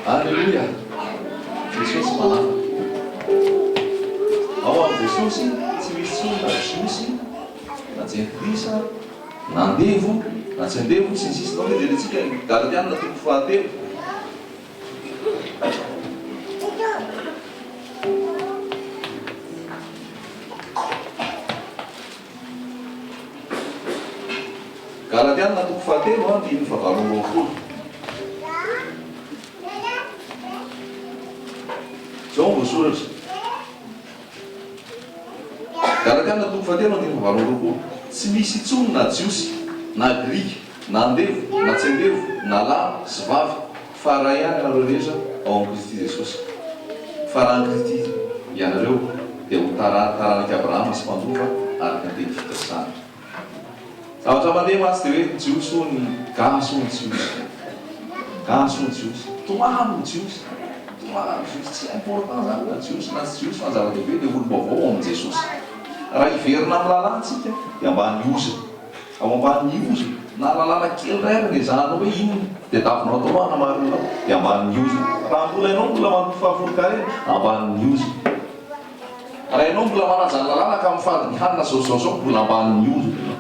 Aleluia. Jesosy manafaka. Ao amin'ny Jesosy tsy misy tsony na Jesosy na jentilisa na andevo na tsy andevo tsy ny sisinao hoe jerentsika Galatiana toko fahatelo. Galatiana toko fahatelo andiny fahavalo amby roapolo. Zao voasoratra. Galatiana toko fahatelo andiny fahavalo amby roapolo. Tsy misy intsony na jiosy na grika na andevo na tsy andevo na lahy sy vavy fa raha ihany ianareo rehetra ao amin'ny Kristy Jesosy. Fa raha ny Kristy ianareo dia ho taranaka Abrahama sy mpandova araka ny teny fikasana. Zavatra mandeha masy dia hoe jiosy ny gaso ny jiosy. Gaso ny jiosy. Tomamo ny jiosy. Tomamo ny jiosy. Tsy important zany na jiosy na tsy jiosy fa zava-dehibe dia olo-baovao amin'ny Jesosy. Raha hiverina amin'ny lalàntsika dia ambany ozona. Ao ambany ozona na lalàna kely rera dia zahanao hoe inona dia davinao atao hanamarina dia ambany ozona. Raha mbola ianao mbola mampifahafolo-karena ambany ozona. Raha ianao mbola manajany lalàna ka mifady ny hanina zao mbola ambany ozona.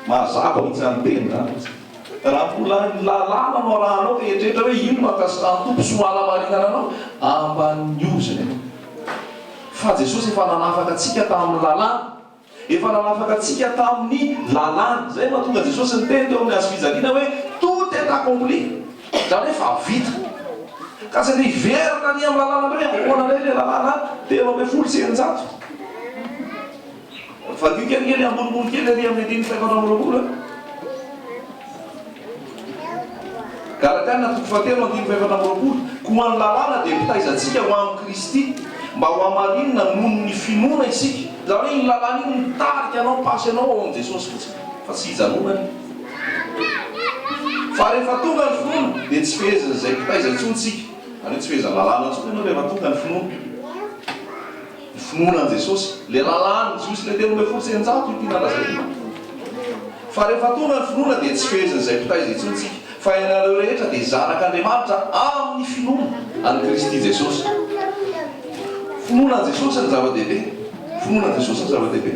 Mazava mihitsy any teny zany. Raha mbola lalàna anao rahanao dia eritreretra hoe ino makasitrahany tompo soala marinana anao ambany ozona ianao. Fa Jesosy efa nanafaka antsika tamin'ny lalàna. Efa nanafaka antsika tamin'ny lalàna. Zay mahatonga Jesosy niteny teo amin'ny hazo fijaliana hoe tout est accompli. Zany hoe fa vita. Ka tsy andeha hiverina ny amin'ny lalàna hoe ahoana indray ilay lalàna 3:9. Fa io kelikely ambonimbony kely ary amin'ny andiny 520. Galatiana toko fahatelo andiny 520. Koa ny lalàna dia mpitaizantsika ho amin'ny Kristy mba ho hamarinina noho ny finoana isika. Zany hoe iny lalàna iny mitarika anao pasy anao ao amin'ny Jesosy fotsiny fa tsy hijanonany. Fa rehefa tonga ny finoana dia tsy fehezana izay mpitaiza intsontsika. Ary tsy fehezana lalàna intsony ianao rehefa tonga ny finoana. Finoana an Jesosy, le lalàna Jesosy le 3:9 ity nalazay. Fa rehefa tonga ny finoana dia tsy fehezana izay mpitaiza intsontsika. Fa ianareo rehetra dia zanak'Andriamanitra amin'ny finoana any Kristy Jesosy. Finoana an Jesosy ny zava-dehibe. Finoana an Jesosy ny zava-dehibe.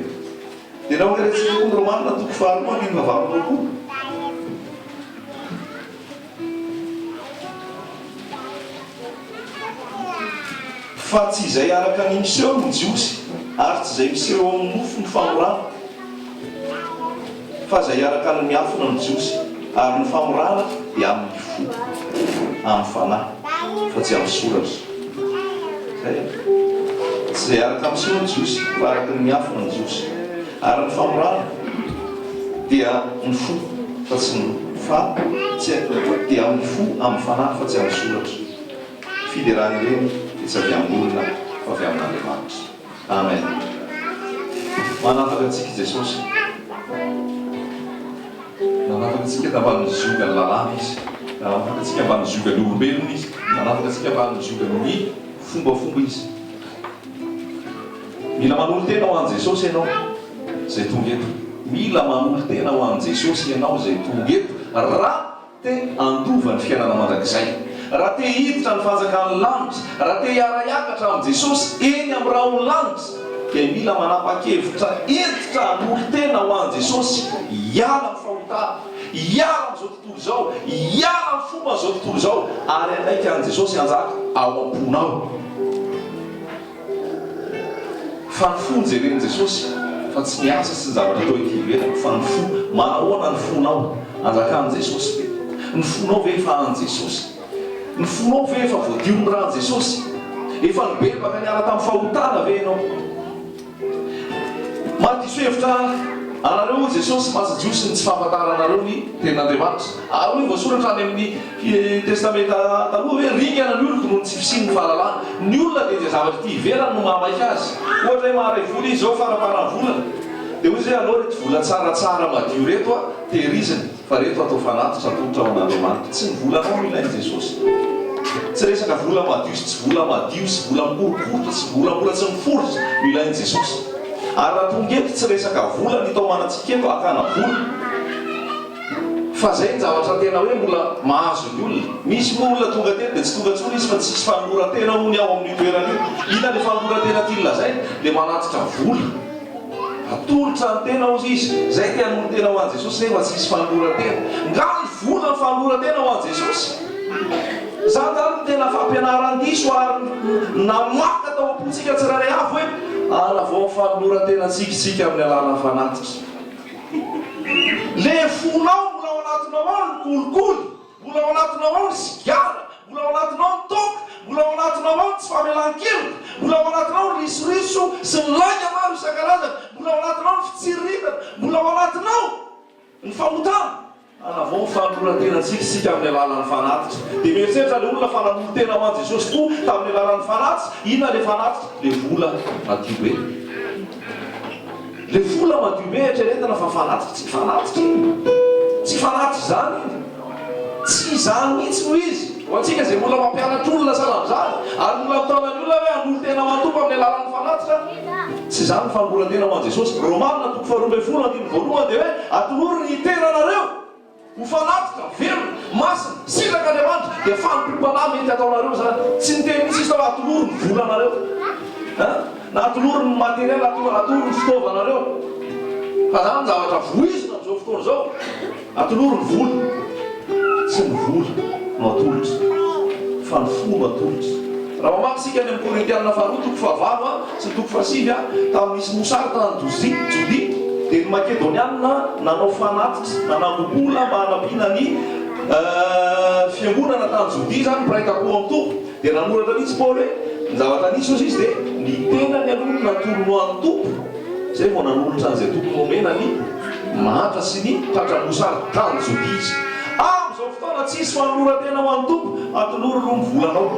Dia raha ohatsika koa ny Romanina toko faharoa andiny fahavalo amby roapolo. Fa tsy izay araka ny miseho ny jiosy ary tsy izay miseho amin'ny nofo ny famorana. Fa izay araka ny miafina ny jiosy ary ny famorana dia amin'ny fo, amin'ny fanahy fa tsy amin'ny soratra. Zay. Tsy izay araka miseho ny jiosy fa araka ny miafina ny jiosy ary ny famorana dia ny fo fa tsy ny fa dia amin'ny fo amin'ny fanahy fa tsy amin'ny soratra. Fiderany ireny tsy avy amin'olona fa avy amin'Andriamanitra. Amen. Manafaka antsika Jesosy. Manafaka antsika tambany zoga ny lalàna izy. Manafaka antsika ambany zoga ny olombelona izy. Manafaka antsika ambany zoga ny fombafomba izy. Mila manolo tena ho an'i Jesosy ianao zay tonga eto. Mila manolo tena ho an'i Jesosy ianao zay tonga eto. Raha te andova ny fiainana mandrakizay. Raha te hiditra ny fanjakan'ny lanitra, raha te hiara-hiakatra amin'ny Jesosy eny amin'ny raha ho lanitra, dia mila manapa-kevitra hiditra hanolo tena ho an'i Jesosy. Hiala amin'ny fahotana, hiala amin'izao tontolo izao, hiala amin'ny fomba amin'izao tontolo izao, ary andaika an'i Jesosy hanjaka ao am-ponao. Fa ny fo jeren'i Jesosy, fa tsy miasa sy ny zavatra atao ekivelana, fa ny fo, manahoana ny fonao hanjaka an'i Jesosy. Ny fonao ve fa an'i Jesosy. Ny fonao ve efa voadio ny rahan'i Jesosy? Efa nibebaka niala tamin'ny fahotana ve ianao? Madiso hevitra anareo Jesosy mahasajiosy ny tsy fahafantaranareo ny ten'Andriamanitra. Ary hoe voasoratra any amin'ny testamenta taloha hoe ringana ny olona noho ny tsy fisiany ny fahalalana. Ny olona dia izay zavatra ity ivelany no mamaika azy. Ohatra hoe maharay vola izy zao faraparan'ny volana. Dia hoy izay aloha reto vola tsaratsara madio reto tehirizina. Fa reto atao fanatitra atotra ao an'Andriamanitra. Tsy ny volanao no ilain'i Jesosy. Tsy resaka vola madio sy tsy vola madio sy vola mikorokoritra sy vola mbola tsy miforitra no ilain'i Jesosy. Ary raha tonga eto tsy resaka vola ny tao manantsika eto hakana vola. fa zay ny zavatra tena hoe mbola mahazo ny olona. Misy olona tonga teny dia tsy tonga tsony izy fa tsisy fanoloran-tena hony ao amin'ny toerana io. Hita le fanoloran-tena tiana zay le manatitra vola. Atolotra ny tena ozy izy. Zay tian'olo tena ho an'i Jesosy nefa tsisy fanoloran-tena. Nga ny vola ny fanoloran-tena ho an'i Jesosy. Zany zany tena fampianaran-diso ary namaka tao am-pontsika tsiraray avy hoe anavao fanoloran-tena antsika amin'ny alalany fanatitra. Le fonao mbola ao anatinao ao ny kolikoly, mbola ao anatinao ao ny sigara, mbola ao anatinao ny toka, mbola ao anatinao ao ny tsy famelan-keloka, mbola ao anatinao ny risoriso sy ny laika maro isan-karazany, mbola ao anatinao ny fitsiritana, mbola ao anatinao ny famotana. Anavao fanoloran-tena antsika amin'ny alalan'ny fanatitra. Dia mieritreritra le olona fanamolo-tena ho an'i Jesosy koa tamin'ny alalan'ny fanatitra. Inona le fanatitra? Le vola madio be. Le vola madio be eritreretana fa fanatitra. Tsy fanatitra iny. Tsy fanatitra zany iny. Tsy zany mihitsy no izy. Ho antsika izay mbola mampianatra olona salam'izany ary mbola mitaonany olona hoe hanolo-tena mantompo amin'ny alalan'ny fanatitra. Tsy zany ny fanoloran-tena ho an'i Jesosy. Romanina 12:22 dia hoe atolory ny tenanareo ho fanatitra, velona, masina, siraka Andriamanitra dia fanompiam-panahy mety ataonareo zany. Tsy ny teny misy izy tao atolory ny volanareo. Na atolory ny materiel, atolory ny fitaovanareo. Fa zany zavatra voizina amin'izao fotoana izao. Atolory ny vola. Tsy ny vola no atolotra, fa ny fo no atolotra. Raha mamaky isika any amin'ny Korintianina faharoa toko fahavalo sy toko fahasivy tamin'ny misy mosary tany Jodi dia ny Makedonianina nanao fanatitra, nanangobola mba hanampiana ny fiangonana tany Jodi zany miraika-po amin'ny tompo. Dia nanoratra mihitsy Paoly hoe ny zavatra nisy ozy izy dia ny tenany aloha natolono an'ny tompo. Zay vao nanolotra an'izay tompo nomena ny mahatra sy ny tratra mosary tany Jodi izy. Amin'izao fotoana tsisy fanoloran-tena ho an'ny tompo, atolory no ny volanao.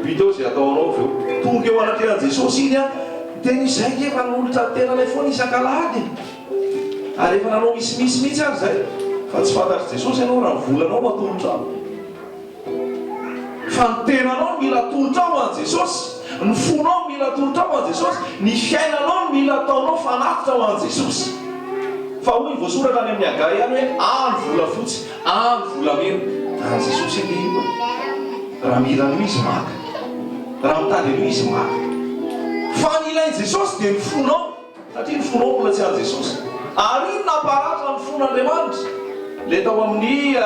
Vita eo izay ataonao avy eo. Tonga eo anatrehan'i Jesosy iny teny izay efa nolotra tena ilay foana isan-kalahady. Ary efa nanao misimisy mihitsy ary zay. Fa tsy fantatry Jesosy ianao raha ny volanao matolotra ao. Fa ny tenanao mila atolotra ao an'i Jesosy. Ny fonao mila atolotra ao an'i Jesosy. Ny fiainanao mila ataonao fanatitra ao an'i Jesosy. Fa hoy voasoratra any amin'ny Hagai ihany hoe any vola fotsy, any volamena. Raha Jesosy eny io. Raha mila an'io izy maka. Raha mitady an'io izy maka. Fa ny ilain'i Jesosy dia ny fonao. Satria ny fonao mbola tsy an'i Jesosy. Ary iny naparatra ny fon'Andriamanitra. Le tao amin'ny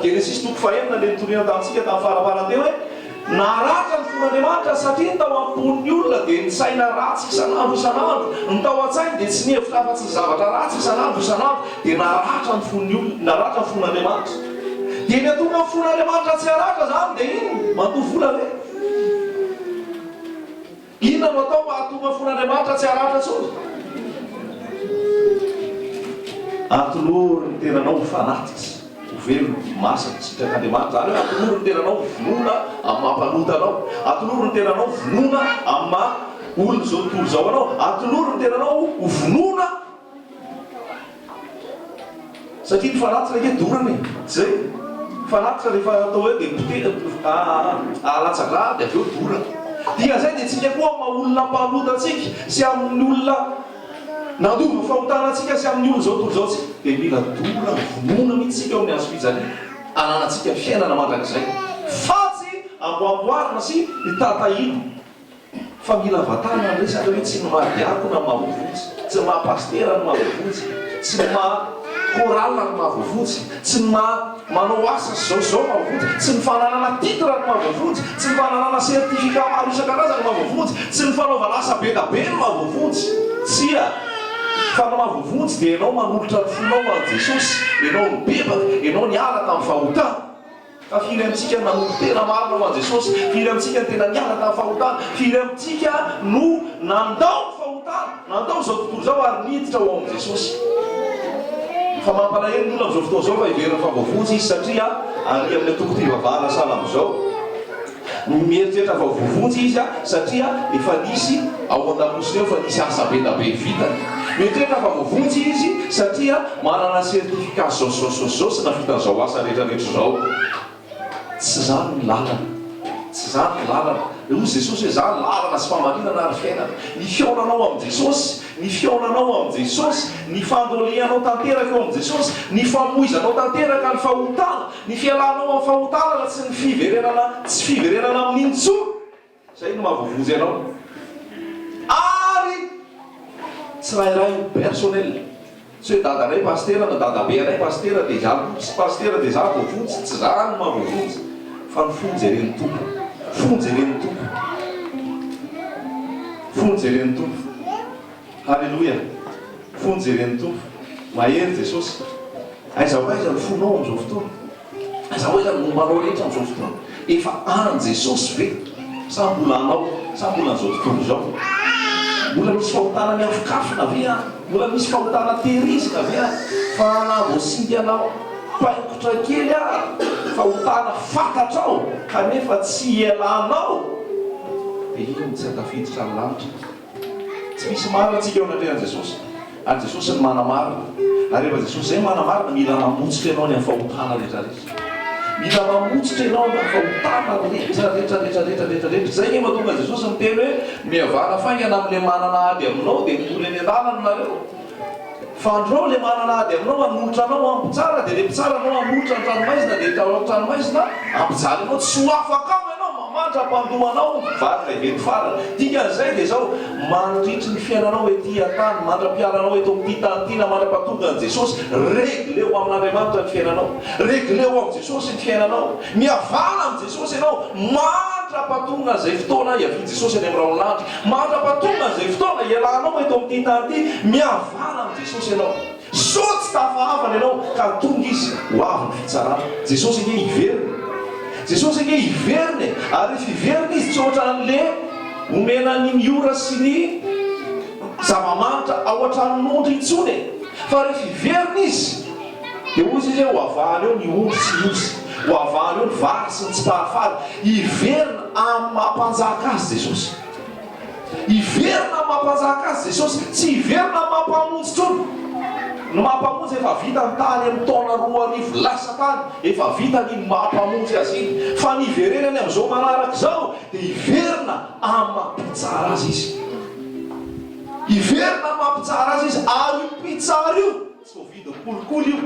Genesis toko fahenina le nitoriana tamintsika tamin'ny faraparanteo hoe naratra ny fon'Andriamanitra satria ny tao am-pon'ny olona dia ny saina ratsy isan'andro isan'andro. Ny tao an-tsainy dia tsy nihevitra afa-tsy ny zavatra ratsy isan'andro isan'andro dia naratra ny fon'ny olona, naratra ny fon'Andriamanitra. Dia ny atonga ny fon'Andriamanitra tsy haratra zany dia iny mandoa vola ve? Inona no atao mba hahatonga ny fon'Andriamanitra tsy haratra tsony? Atolory ny tenanao ho fanatitra, ho velona, masaka, sitrak'Andriamanitra. Zany hoe atolory ny tenanao ho vonoina amin'ny mampanotanao. Atolory ny tenanao ho vonoina amin'ny olona zao tontolo zao anao. Atolory ny tenanao ho vonoina. Satria ny fanatitra ke dorana e. Zay. Fanatitra rehefa atao hoe dia alatsagra dia avy eo dorana. Dia zay dia tsika koa amin'ny olona mpanotantsika sy amin'ny olona nandova fahotanatsika sy amin'ny olona zao tontolo zao tsika dia mila dorana, vonoina mihitsy tsika amin'ny azo fijaliana. Ananantsika fiainana mandrakizay. Fatsy amboamboarina sy hitatahina. Fa mila vatana ny resaka hoe tsy ny mahadiakona ny mahavovotsy, tsy ny mahapastera ny mahavovotsy, tsy ny mahakôralina ny mahavovotsy, tsy ny manao asa zao mahavovotsy, tsy ny fananana titra ny mahavovotsy, tsy ny fananana sertifika maro isan-karazany mahavovotsy, tsy ny fanaovana asa be da be ny mahavovotsy. Tsia! Fa ny mahavovotsy dia ianao manolotra ny fonao an'i Jesosy, ianao mibebaka, ianao niala tamin'ny fahotana. Fa firy amintsika nanolotra tena marina ho an'i Jesosy, firy amintsika ny tena niala tamin'ny fahotana, firy amintsika no nandao ny fahotana, nandao izao tontolo izao ary niditra ho amin'i Jesosy. Fa mampalahelo ny olona amin'izao fotoana izao fa hiverina fa voavotsy izy satria ary amin'ny atoko tivavahana sahala amin'izao. Mieritreritra fa voavotsy izy satria efa nisy ao an-damosiny eo efa nisy asa be da be vitany. Mieritreritra fa voavotsy izy satria manana sertifika zao sy navitan'izao asa rehetrarehetra izao. Tsy zany ny lalana. tsy zany lalana. Hoy Jesosy hoe zany lalana sy famarinana ary fiainana. Ny fiaonanao amin'ny Jesosy, ny fiaonanao amin'ny Jesosy, ny fandolianao tanteraka eo amin'ny Jesosy, ny famoizanao tanteraka ny fahotana, ny fialanao amin'ny fahotana tsy ny fiverenana amin'ny intsony. Zay no mahavovozy ianao. Ary tsirairay personnel. Tsy hoe dadaray pastera na dadabe anay pastera dia izaho tsy pastera dia izaho voavotsy, tsy zany mahavovozy. Fa ny fonjeren'ny tompo. Fonjeren'ny tompo. Fonjeren'ny tompo. Halleloja. Fonjeren'ny tompo. Mahery Jesosy. Aiza ho aiza ny fonao amin'izao fotoana. Aiza ho aiza ny mombanao rehetra amin'izao fotoana. Efa any Jesosy ve? Sa mbola anao, sa mbola an'izao tontolo izao. Mbola misy fahotana miafokafona ve any? Mbola misy fahotana tehirizina ve any? Fa na voasingy anao paingotra kely ary, fahotana fantatrao kanefa tsy ialanao, dia ino tsy hatafiditra ny lanitra. Tsy misy marina antsika eo anatrehan'i Jesosy. Ary Jesosy ny manamarina. Ary rehefa Jesosy zay manamarina, mila mamotsitra ianao ny amin'ny fahotana rehetrarehetra. Mila mamotsitra ianao ny fahotana rehetrarehetrarehetrarehetrarehetra. Zay ny mahatonga Jesosy miteny hoe mihavana faingana amin'ilay manana ady aminao dia mitoly any an-dalana nareo. Fa andreo le manana ady aminao hanolotra anao ampitsara, dia le mpitsara anao hanolotra ny tranomaizina, dia tranomaizina ampijaly anao tsy ho afaka ao ianao mamatra mpandomanao varina ivety farana. Dikan'izay dia zao mandritry ny fiainanao ety an-tany, mandra-piaranao eto amin'ity tany ity na mandra-pahatonga ny Jesosy, regleo amin'Andriamanitra ny fiainanao, regleo amin'ny Jesosy ny fiainanao, mihavana amin'ny Jesosy ianao, mandra-pahatonga izay fotoana hiavy Jesosy any amin'ny raolanitra, mandra-pahatonga izay fotoana ialanao eto amin'ity tany ity, mihavana amin'ny Jesosy ianao. So tsy tafahavana ianao ka tonga izy ho avy ny fitsarana. Jesosy ange hiveriny. Jesosy ange hiveriny, ary fiveriny izy tsy ohatran'le omena ny miora sy ny zava-manitra ao an-tranon'ondry intsony. Fa rehefa hiveriny izy, dia ozy izy ho avahany eo ny ondry sy ny osy, ho avahany eo ny vary sy ny tsy pahafaly. Hiverina amin'ny mampanjaka azy Jesosy. Hiverina amin'ny mampanjaka azy Jesosy, tsy hiverina amin'ny mampamonjy intsony. Ny mampamonjy efa vita ny tany amin'ny taona 2000 lasa tany, efa vita ny mampamonjy azy iny. Fa ny hiverenany amin'izao manaraka izao dia hiverina amin'ny mampitsara azy izy. Hiverina amin'ny mampitsara azy izy, ary io mpitsara io tsy voavidy kolikoly io.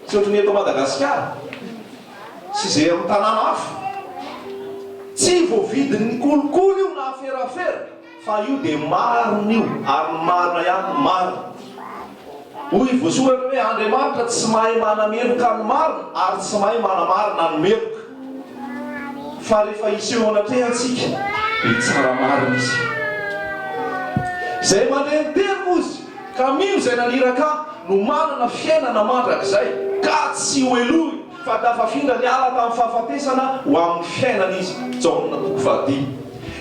Tsy ohatran'ny eto Madagasikara sy izay amin'ny tanàna hafa. Tsy voavidy ny kolikoly io na aferafera, fa io dia marina io, ary marina ihany marina. Hoy voasoratra hoe Andriamanitra tsy mahay manameloka ny marina ary tsy mahay manamarina ny meloka. Fa rehefa iseho anatrehantsika dia tsara marina izy. Zay mandeha miteny izy ka mino izay naniraka no manana fiainana mandrakizay ka tsy ho elohy, fa tafafindra niala tamin'ny fahafatesana ho amin'ny fiainana izy. Jaona 4:10.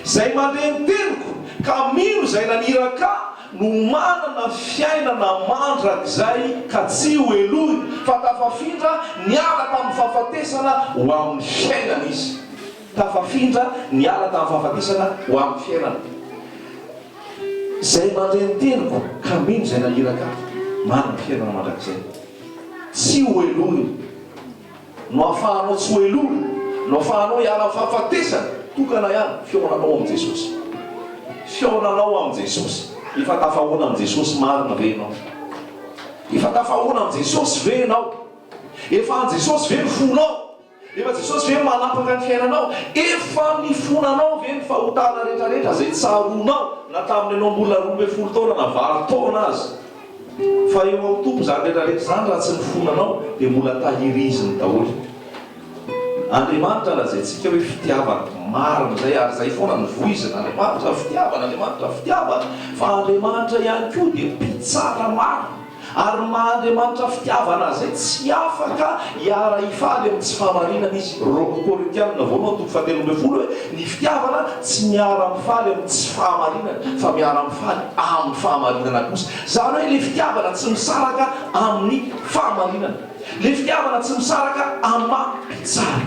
Zay mandeha miteniko ka mino izay naniraka no manana fiainana mandrakizay ka tsy ho elohy, fa tafafindra niala tamin'ny fahafatesana ho amin'ny fiainana izy. Tafafindra niala tamin'ny fahafatesana ho amin'ny fiainana. Zay mandeha miteniko ka mino izay naniraka manana fiainana mandrakizay tsy ho elohy. No ahafahanao tsy ho elohy, no ahafahanao hiala amin'ny fahafatesana, tokana ihany fiaonanao amin'ny Jesosy. Fiaonanao amin'ny Jesosy. Efa tafahoana amin'ny Jesosy marina ve ianao? Efa tafahoana amin'ny Jesosy ve ianao? Efa an Jesosy ve ny fonao? Efa Jesosy ve manapaka ny fiainanao? Efa ny fonanao ve ny fahotana rehetrarehetra izay tsaronao na tamin'ny ianao mbola 12 taona na 20 taona azy? Fa eo amin'ny tompo zany rehetrarehetra zany raha tsy ny fonanao dia mbola tahiriziny daholo. Andriamanitra lazaintsika hoe fitiavana marina zay, ary zay foana ny voizina. Andriamanitra fitiavana, Andriamanitra fitiavana, fa Andriamanitra ihany koa dia mpitsara marina. Ary maha-Andriamanitra fitiavana zay tsy afaka hiara hifaly amin'ny tsy fahamarinana izy. Romains Korintianina 2:7 hoe ny fitiavana tsy miara mifaly amin'ny tsy fahamarinana, fa miara mifaly amin'ny fahamarinana kosa. Zany hoe le fitiavana tsy misaraka amin'ny fahamarinana, le fitiavana tsy misaraka amin'ny mampitsara.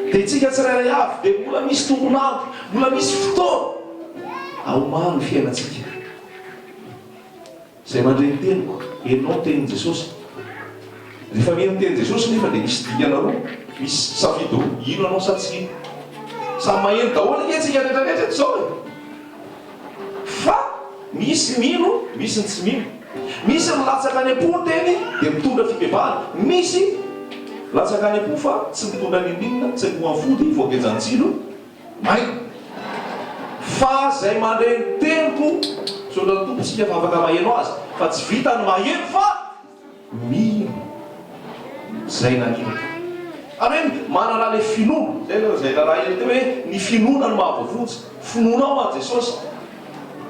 Dia tsika tsirairay avy dia mbola misy tombonandro, mbola misy fotoana ahomany ny fiainantsika. Zay mandray ny teniko, enao ny tenin Jesosy. Rehefa mino ny tenin Jesosy nefa dia misy dikana roa, misy safidy roa, ino anao sa tsy ino? samy maheno daholo antsika rehetrarehetra eto zao e. Fa misy mino, misy ny tsy mino. Misy milatsaka any am-po teny dia mitondra fibebahana. Misy latsaka any am-po fa tsy mitondra ninninona, tsy moafody voagejantsilo maina. Fa zay mandreny teniko sodra tompontsika fa afaka maheno azy, fa tsy vita ny maheno fa mino zay nanino. Ary manana le finoana zay raha ely teo hoe ny finoana no mahavavotsy. Finoanao a Jesosy,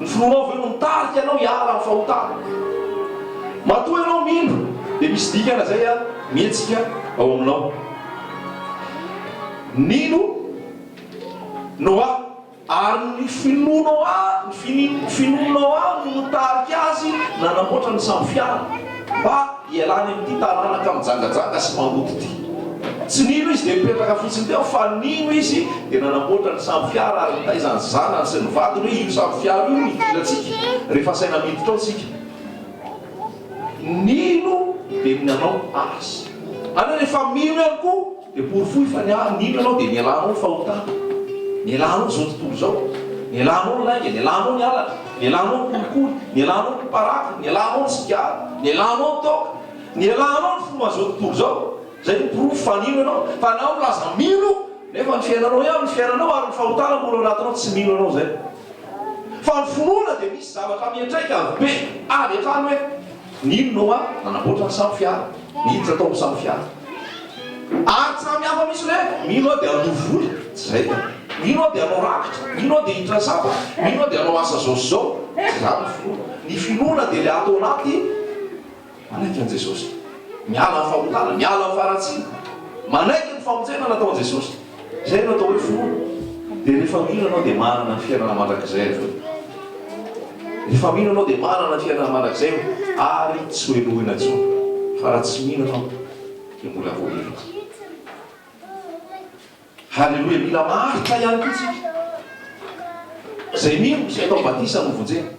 ny finoanao aveo no mitarika anao hiala amin'ny fahotana. Matoa ianao mino dia misy dikana zay a mihetsika ao aminao. Nino no a ary ny finoanao a ny finoanao a no mitarika azy nanamboatra ny samy fiara mba hialany amin'ity taranaka mijangajanga sy maloto ity. Tsy nino izy dia mipetraka fotsiny teo fa nino izy dia nanamboatra ny samy fiara ary nitaizany zanany sy ny vadiny hoe io samy fiara io midilatsika rehefa saina miditra ao tsika. Nino dia minanao azy. Any rehefa mino ihany koa dia porofoy fa nino ianao dia nielanao fahotana, nielanao zao tontolo zao, nielanao ny lainga, nielanao ny alatra, nielanao ny kolikoly, nielanao ny paraka, nielanao ny sigara, nielanao ny toka, nielanao ny fomba zao tontolo zao. Zay ny porofo fa nino ianao. Fa nao milaza mino nefa ny fiainanao ihany, ny fiainanao ary ny fahotana mbola anatinao tsy mino anao zay. Fa ny finoana dia misy zavatra miantraika be avy hatrany hoe nino no a nanamboatra ny samy fiara, niditra atao amin'ny samy fiara. Ary tsy samy hafa misy hoe mino a dia andovoly, tsy zay. Mino a dia anao rakitra, mino a dia hiditra sapa, mino a dia anao asa zao sy zao. Tsy zany ny finoana. Ny finoana dia le atao anaty manaiky an' Jesosy, miala ny fahotana, miala ny faratsiana, manaiky ny famonjena nataon' Jesosy. Zay no atao hoe finoana. Dia rehefa mino anao dia manana ny fiainana mandrakizay avy eo. Rehefa mino anao dia manana ny fiainana mandrakizay ary tsy hoelohina intsony. Fa raha tsy mino anao dia mbola voahelika. Halleloia, mila maritra ihany koa tsika. Zay mino sy atao batisa no vonjena.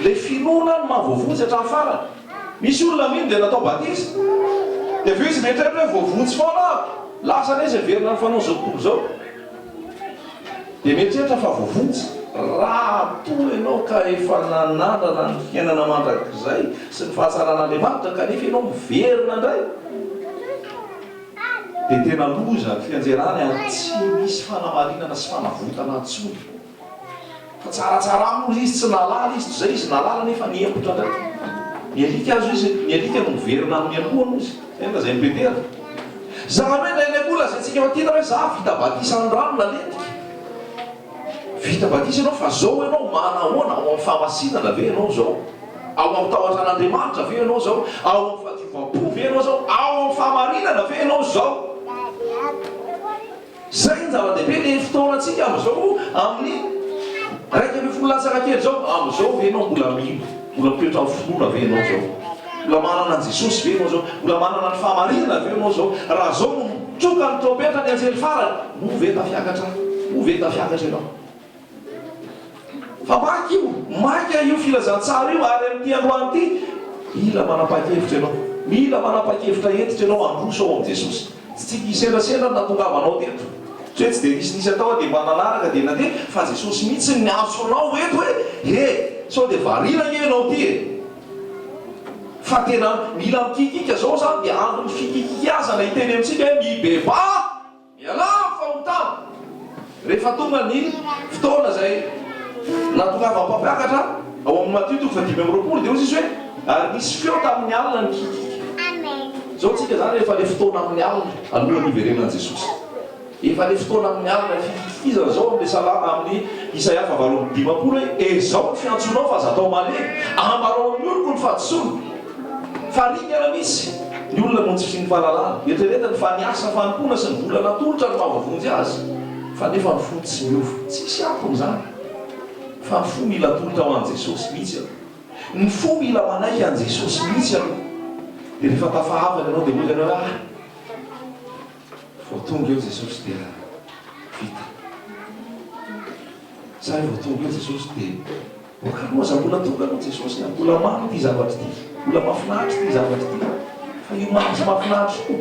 Le finoana no mahavoavotsy hatramin'ny farany. Misy olona mino dia natao batisa dia aveo izy mieritreritra hoe voavotsy foana lasa izy averina ny fanao zao tontolo zao. Dia mieritreritra fa voavotsy. Raha toa ianao ka efa nanandrana ny fiainana mandrakizay sy ny fahasaran'Andriamanitra kanefa ianao miverina indray dia tena loza ny fianjerany ary tsy misy fanamarinana sy fanavotana antsony. Fa tsaratsara aminy izy tsy nalala izy toy zay izy nalala nefa niempotra indray. Nialika azo izy, nialika no miverina amin'ny alohany izy. Enda zay mipetera. Zany hoe ndrainay olona zay tsika fatita hoe za vita batisa ny rano naletika. Vita batisa ianao fa zao ianao manahoana ao amin'ny fahamasinana ve ianao zao, ao amin'ny tahoran'Andriamanitra ve ianao zao, ao amin'ny fahadiovampo ve ianao zao, ao amin'ny fahamarinana ve ianao zao. Zay ny zava-dehibe le fotoanantsika amin'izao amin'ny raika amby folo latsaka kely zao. Amin'izao ve ianao mbola mino, mbola mipetra amin'ny finoana ve ianao zao, mbola manana ny Jesosy ve ianao zao, mbola manana ny fahamarinana ve ianao zao. Raha zao no mitsoka ny trompetra ny anjery farany, mo ve tafiakatra, mo ve tafiakatra ianao. Fa maky io filazantsara io ary amin'ity androany ity mila manapa-kevitra ianao, mila manapa-kevitra entitra ianao androso ao amin'i Jesosy. Tsy hisendrasendra natongavanao teto. Tsy hoe tsy dia nisy atao dia mananaraka dia nandeha fa Jesosy mihitsy ny asonao eto hoe sao dia varina ianao ty e. Fa tena mila mikikika zao zany dia andro ny fikikiazana hiteny amintsika hoe mibeba miala fahotana. Rehefa tonga ny fotoana zay natongava mpampiakatra ao amin'ny Matio 5:20 dia ozy izy hoe ary misy feo tamin'ny alina ny kikika. Zao tsika zany efa le fotoana amin'ny alina alohan'ny iverenan'i Jesosy. Efa le fotoana amin'ny alina fikikizana zao amin'ny salama amin'ny Isaia 5:20 hoe zao ny fiantsonao fa zatao malemy, ambarao amin'ny oloko ny fahadisoana. Fa ringana misy ny olona montsy sy ny fahalalana, eritreretany fa niasa fanompoana sy ny vola natolotra ny mahavavonjy azy. Fa nefa ny fo tsy miova, tsisy ampony zany. Fa ny fo mila tolotra ho an'i Jesosy mihitsy aloha. Ny fo mila manaiky an'i Jesosy mihitsy aloha. Dia rehefa tafahavana ianao dia hoy ianao vao tonga eo Jesosy dia vita. Sa vao tonga eo Jesosy dia okaloza mbola tonga anao Jesosy, mbola mamy ty zavatra ty, mbola mahafinaritra ty zavatra ty. Fa io mamy sy mahafinaritra koa.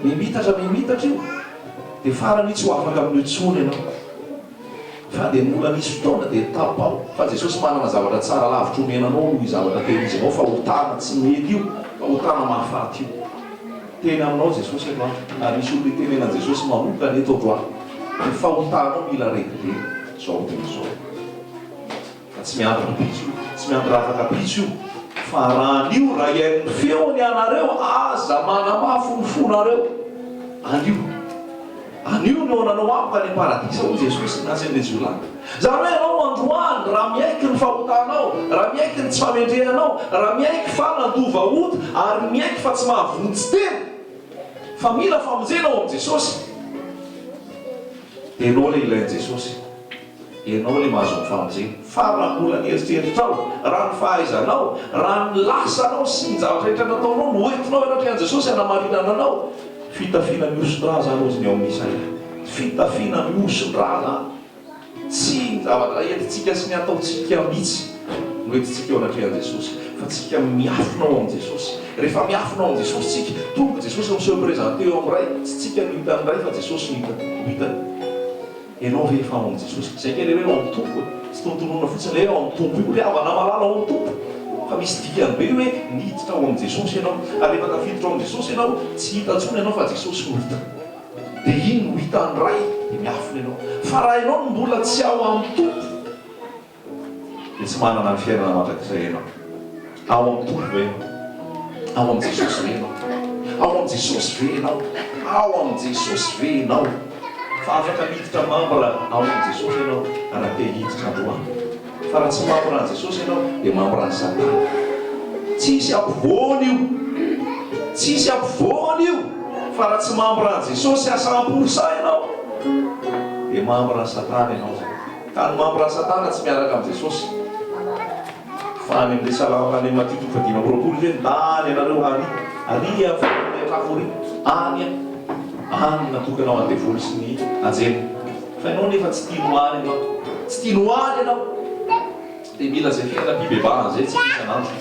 Mimitatra io. dia farany tsy ho afaka amin'ny tsony ianao fa dia mbola misy fotoana dia tapao fa Jesosy manana zavatra tsara lavitra omenanao noho zavatra tehizinao fa hotana tsy mety io fa hotana mahafaty io teny aminao Jesosy aloha ary misy olona tenenan Jesosy manokana eto androany ny fahotanao mila regler zao dia zao fa tsy miandry kapitso io tsy miandry raha kapitso io fa rahan'io raha iain'ny feony anareo aza manamafy ny fonareo anio no nanao amiko any paradisa ho Jesosy nasen'le jiolahy zany hoe anao androany raha miaiky ny fahotanao raha miaiky ny tsy famendrehanao raha miaiky fa nandova ota ary miaiky fa tsy mahavontsy tena fa mila famonjenao am Jesosy dia enao le ilainy Jesosy enao le mahazo ny famonjena fa raha mbola nieritreritranao raha ny fahaizanao raha ny lasanao sy ny zavatra rehetra nataonao no entinao anatrehan Jesosy anamarinana anao fitafina miosondraha zany ozy ny ao amin'ny Isaia fitafina miosondraha tsy ny zavatra entintsika sy ny ataontsika mihitsy no entintsika eo anatrehan Jesosy fa tsika miafinao am Jesosy rehefa miafinao am Jesosy tsika tonga Jesosy miseho présente eo amray tsy tsika no hitany ray fa Jesosy no hitany ianao rehefa ao am Jesosy zay kely hoe ao am tompo tsy tontonona fotsiny le ao am tompo io hoe avana malala ao am tompo fa misy dikany be hoe nihiditra ao am Jesosy ianao ary rehefa tafiditra ao am Jesosy ianao tsy hita ntsony ianao fa Jesosy no hita dia iny no hitany ray dia miafina ianao fa raha ianao no mbola tsy ao am tompo dia tsy manana ny fiainana mandrakizay ianao ao am tompo ve ianao ao am Jesosy ve ianao ao am Jesosy ve ianao ao am Jesosy ve ianao fa afaka miditra mambra ao am Jesosy ianao raha te hiditra androany fa raha tsy mambra an Jesosy ianao dia mambra ny Satana tsisy ampovoany io tsisy ampovoany io fa raha tsy mambra an Jesosy asamporsa ianao dia mambra ny Satana ianao zay ka ny mambra ny Satana tsy miaraka am Jesosy fa any am'le salama any Matio 5:20 zay ndany ianareo ary afori any natokanao andevoly sy ny anjely fa ianao nefa tsy tianoany ianao tsy tianoany ianao dia mila zay fiaina fibebahana zay tsy isanandro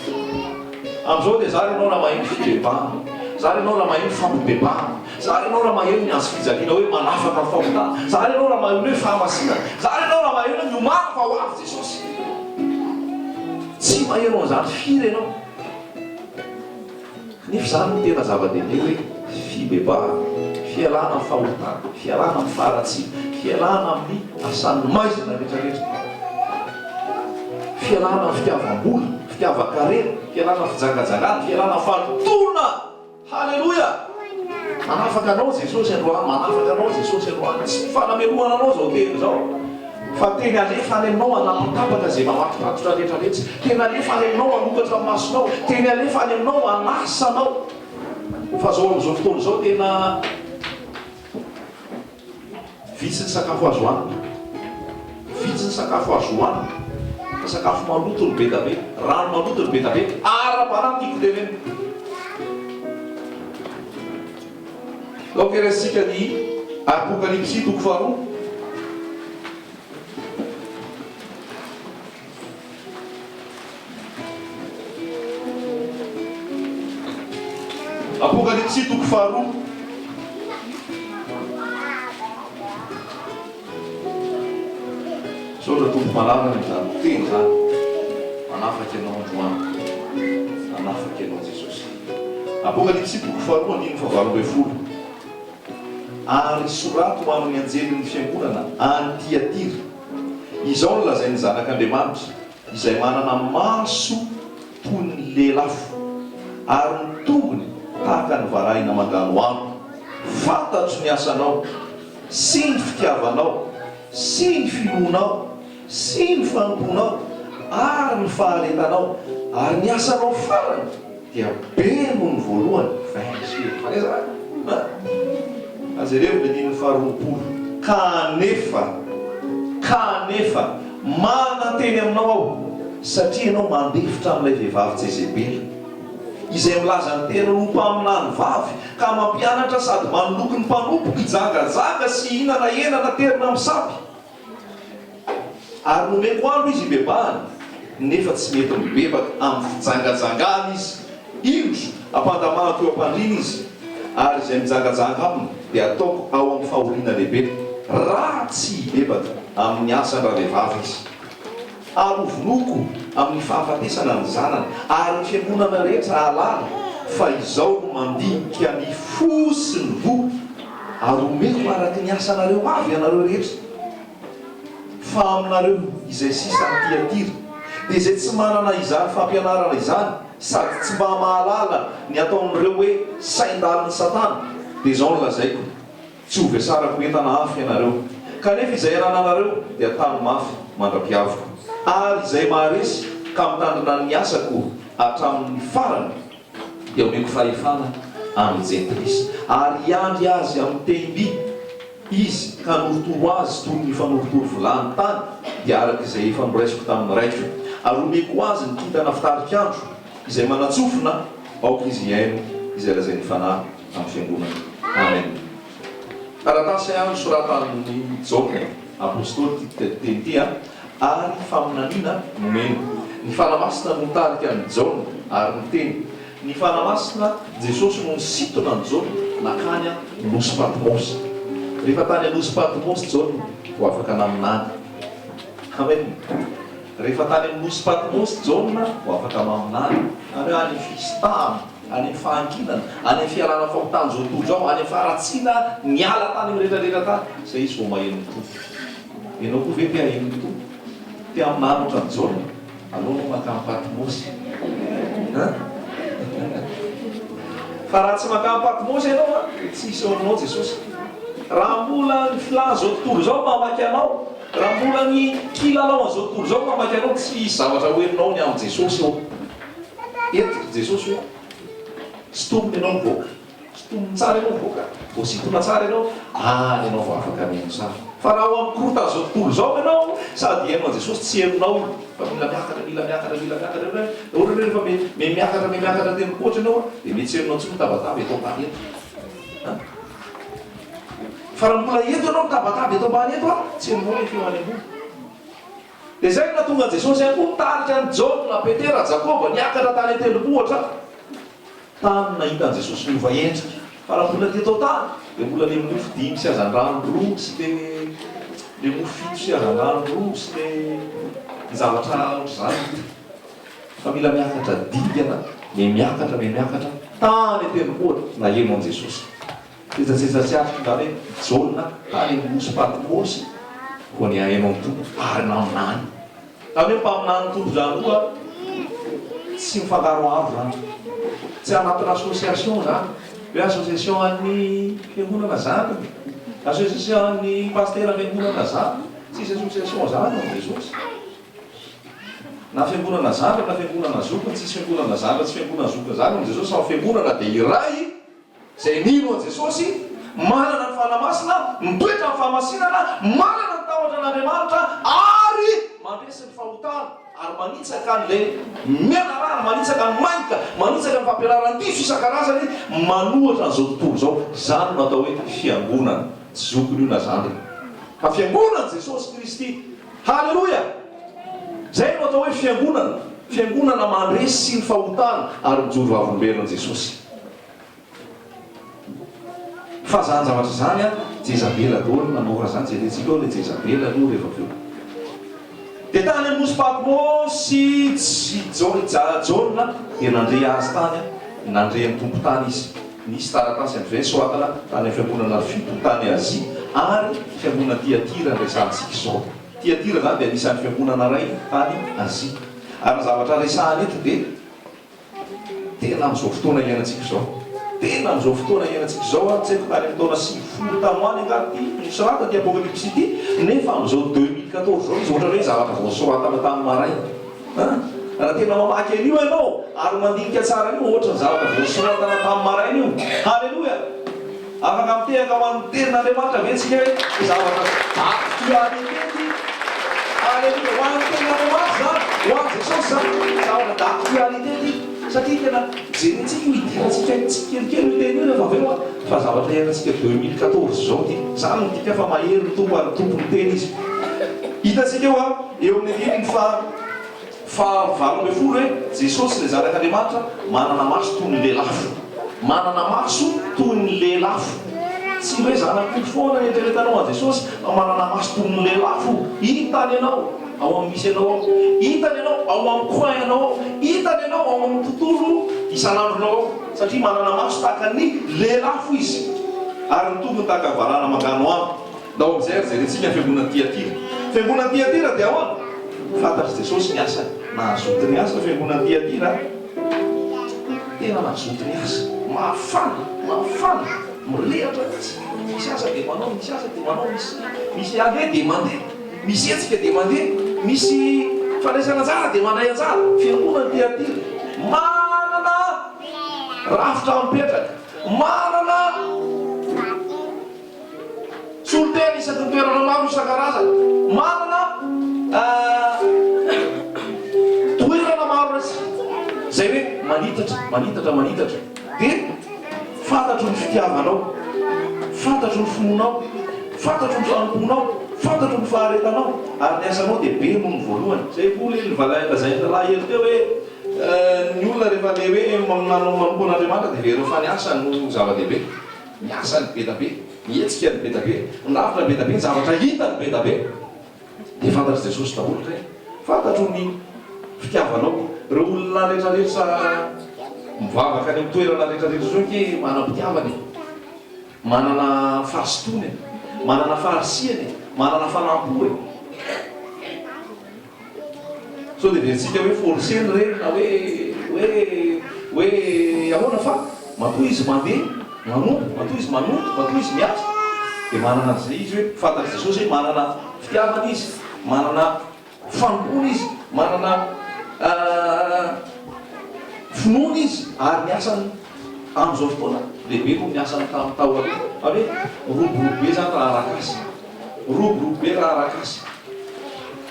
am'izao dia zary ianao raha maheno fibebahana zary ianao raha maheno fampibebahana zary ianao raha maheno ny azo fijaliana hoe manafaka ny fahotana zary ianao raha maheno hoe fahamasina zary ianao raha maheno hoe miomana fa ho avy Jesosy tsy maheno an'izany firy ianao nefa zany no tena zava-dehibe hoe fibebahana fialana amin'ny fahotana fialana amin'ny faharatsina fialana amin'ny asan'ny maizina rehetrarehetra fialana amin'ny fitiavam-bola fitiavan-karena fialana amin'ny fijangajangana fialana amin'ny fanontona halleloia manafaka anao Jesosy androany manafaka anao Jesosy androany tsy fanameloana anao zao teny zao fa teny alefa any aminao anapotapaka zay mamatopatotra rehetrarehetra teny alefa any aminao anokatra amin'ny masonao teny alefa any aminao anasanao fa zao am'izao fotoana zao tena vitsy ny sakafo azo hoanina vitsy ny sakafo azo hoanina fa sakafo maloto ny be da be rano maloto ny be da be ara-bana tiako teneny donc resitsika ny Apocalypse 4 Apocalypse 4 saotra tompo malavana izany teny zany manafaky ianao androany manafaky ianao Jesosy Apocalypse 4:20 ary sorato ho amin'ny anjelin'ny fiangonana any Tiatira izao no lazainy zanak'Andriamanitra izay manana maso toy ny lelafo ary ny tongony tahaka ny varahina mandano amiko fantatro ny asanao sy ny fitiavanao sy ny filonao sy ny fanomponao ary ny faharetanao ary ny asanao farany dia be noho ny voalohany azy ireo bediny faharoapolo kanefa mananteny aminao aho satria ianao mandefitra amin'ilay vehivavy Jezebely izay milaza ny tena ho mpaminany vavy ka mampianatra sady manoloky ny mpanompoka hijangajanga sy hinana enana terina misapy ary nomeko andro izy ibebahany nefa tsy mety mibebaka amin'ny fijangajangana izy indro ampandamahako eo ampandrina izy ary izay mijangajanga aminy dia ataoko ao amin'ny fahoriana lehibe raha tsy bebaka amin'ny asandraha vehivavy izy. Arovonoko amin'ny fahafatesana ny zanany ary ny fiangonana rehetra alala fa izao no mandinika ny fo sy ny vo ary omeko araky ny asanareo avy ianareo rehetra fa aminareo izay sisa ny Tiatira dia izay tsy manana izany fampianarana izany sady tsy mba mahalala ny ataon'ireo hoe sain-daliny Satana dia izao no lazaiko tsy ho vesarako entana hafa ianareo kanefa izay anananareo dia tany mafy mandra-piavoko ary izay maharesy ka mitandrina ny asako hatramin'ny farany dia omeko fahefana amin'ny Jentrisy ary iandry azy amin'ny teny-by izy ka norotoro azy toy ny fanorotoro vilany tany dia araka izay efa noraisiko tamin'ny raiko ary omeko azy ny kintana fitarikandro izay manatsofina aoka izy iaino izay lazain'ny fanahy amin'ny fiangonana. Amen. Taratasy ihany soratan'ny Jaune apôstôly teny ty ary faminaniana nomeno ny fanamasina no tarika ny Jaune ary miteny ny fanamasina Jesosy no nisitona ny Jaune nakany nosy Patmosy. Rehefa tany anosy Patmosy Jaune ho afaka naminany. Amen. Rehefa tany anosy Patmosy Jaune ho afaka maminany ary any fistahana any fahankinana any fialana fahotany zao tontolo zao any faratsina niala tany mirehetrarehetra tany zay izy vao maheno to. Ianao koa ve te aheno to? Te aminany ohatran'ny Jaune aloha makamy Patmosy. Fa raha tsy makamy Patmosy ianao tsy hisy eo aminao Jesosy. Raha mbola ny filàna zao tontolo zao mamaky anao, raha mbola ny kilalao zao tontolo zao mamaky anao, tsy zavatra hoeninao ny amin'ny Jesosy eo. Eto Jesosy eo sitomony ianao mivoaka, sitomony tsara ianao mivoaka, vao situna tsara ianao any ianao vao afaka mino tsara. Fa raha ho amin'ny korota zao tontolo zao ianao sady henonao Jesosy tsy heninao fa mila miakatra ohatra rehefa miakatra tenipoatra ianao dia mety tsy henonao tsy mitabataba etao ambany eto. Fa raha mbola eto ianao mitabataba eto ambany eto tsy henonao le feo any ambony. Dia zay na tonga Jesosy ihany koa nitarika ny Jaune na Petera Jakoba niakatra tany an-tendrombohitra tany nahitan'i Jesosy miova endrika. Fa raha mbola teto tany dia mbola le mofo dimy sy hazan-drano roa sy le mofo fito sy hazan-drano roa sy le zavatra ohatr'izany. Fa mila miakatra dingana, miakatra tany an-tendrombohitra na henon'i Jesosy. Tsetsatsetsatra tsy azo tonga hoe Jaune tany nosy Patmosy ho ny ahenao ny tompo ary naminany. Tany hoe mpaminany ny tompo zany koa tsy mifangaroaro zany. Tsy anatina association zany. Hoe association an'ny fiangonana zany, association an'ny pastera fiangonana zany, tsisy association zany amin'ny Jesosy. Na fiangonana zany na fiangonana zoka, tsisy fiangonana zany tsy fiangonana zoka zany amin'ny Jesosy. Fa fiangonana dia iray zay nino an Jesosy, manana ny fanamasina, mitoetra amin'ny fahamasinana, manana ny tahotra an'Andriamanitra ary mandresy ny fahotana ary manitsaka an'ilay mianarana, manitsaka ny mainka, manitsaka ny fampianaran-diso isan-karazany manohatra an'izao tontolo zao. Zany no atao hoe fiangonana, tsy zokony io na zany. Fa fiangonana Jesosy Kristy, halleloia! Zay no atao hoe fiangonana mandresy ny fahotana ary mijoro vavolombelona Jesosy. Fa zany zavatra zany Jezabela daholo nanora zany, jerentsika le Jezabela aloha rehefa aveo. Dia tany anosy Patmosy Jaune dia nandre azy tany, nandre amin'ny tompo tany izy. Nisy taratasy amin'izay soatana tany amin'ny fiangonana fito tany Azia ary fiangonana Tiatira resantsika izao. Tiatira zany dia anisan'ny fiangonana ray tany Azia. Ary ny zavatra resahany eto dia tena amin'izao fotoana iainantsika izao. Tena amin'izao fotoana iainantsika izao tsy haiko tany amin'ny taona 50 tamoany angaty sorata ty Apocalypse ity, nefa amin'izao 2014 zao izy ohatra hoe zavatra vao soratana tamin'ny maray. Raha tena mamaky an'io ianao ary mandinika tsara an'io ohatra ny zavatra vao soratana tamin'ny maray io. Halleloia! Afaka mitehaka ho an'ny tenin'Andriamanitra ventsika hoe zavatra d'actualité. Halleluia! Ho an'ny tenin'Andriamanitra zany, ho an'i Jesosy zany zavatra d'actualité. Satria tena jerentsika io idirantsika tsikelikely teny io rehefa aveo fa zavatra iainantsika 2014 zao ty. Zany midika fa mahery ny tompo ary tompony teny izy. Hitantsika eo amin'ny riny fa 20 hoe Jesosy le zanak'Andriamanitra manana maso toy ny lelafo. Manana maso toy ny lelafo. tsy hoe zanak'olo foana eritreretanao a Jesosy manana maso toy ny lehilahy fo. Hitany ianao ao amin'ny misy ianao ao, hitany ianao ao amin'ny coin ianao ao, hitany ianao ao amin'ny tontolo isan'andronao ao, satria manana maso tahaka ny lehilahy fo izy. Ary ny tompony tahaka varana mangano aminy. Dao amin'izay ary jerentsika ny fiangonana Tiatira. Fiangonana Tiatira dia ahoana? Fantatry Jesosy ny asa, nahazoto ny asa fiangonana Tiatira. Tena nahazoto ny asa, mafana, milehatra misy asa dia manao, misy asa dia manao, misy andeha dia mandeha, misy hetsika dia mandeha, misy fandraisana anjara dia mandray anjara. Fiangonana Tiatira manana rafitra mipetraka, manana soliteny isaky ny toerana maro isan-karazany, manana toerana maro zay hoe manitatra dia fantatro ny fitiavanao, fantatro ny fononao, fantatro ny fanomponao, fantatro ny faharetanao, ary ny asanao dia be noho ny voalohany. Zay koa le lazay lahy ely teo hoe ny olona rehefa le hoe manompo an'Andriamanitra dia vereo fa ny asa no zava-dehibe. Ny asa ny be da be, ny hetsika ny be da be, ny lavitra ny be da be, ny zavatra hita ny be da be. Dia fantatro Jesosy daholo zay, fantatro ny fitiavanao. Reo olona rehetrarehetra mivavaka any amin'ny toerana rehetrarehetra zao ke manam-pitiavany, manana fahasotonany, manana faharisiany, manana fanampoany. So dia verentsika hoe forceny reny na hoe ahoana fa matoa izy mandeha manompo, matoa izy manompo, matoa izy miasa. Dia manana an'izay izy hoe fantatry Jesosy hoe manana fitiavana izy, manana fanompony izy, manana finoana izy, ary ny asany amin'izao fotoana lehibe no ny asany tamin'ny tao aloha. Hoe roborobe zany raha arakasy, roborobe raha arakasy.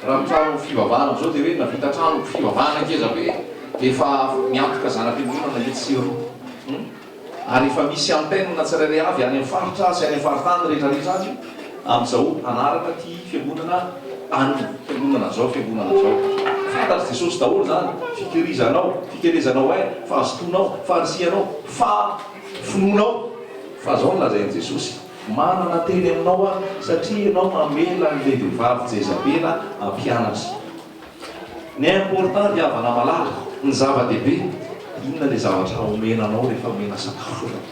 Raha trano fivavahana zao dia hoe navita trano fivavahana keza hoe efa miantoka zanam-piangonana etsy roa, ary efa misy antenne na tsirairay avy any amin'ny faritra sy any amin'ny faritany rehetrarehetra azy amin'izao anaraka ty fiangonana any, fiangonana zao, fiangonana zao. Fantatry Jesosy daholo zany, fikerizanao fahazotonao, faharisianao, finoanao. Fa zao no lazain'i Jesosy, manana teny aminao a, satria ianao mamela n'ilay vehivavy Jezabela hampianatra. Ny important dia havana malala, ny zava-dehibe, inona le zavatra omenanao rehefa omena sakafo ianao.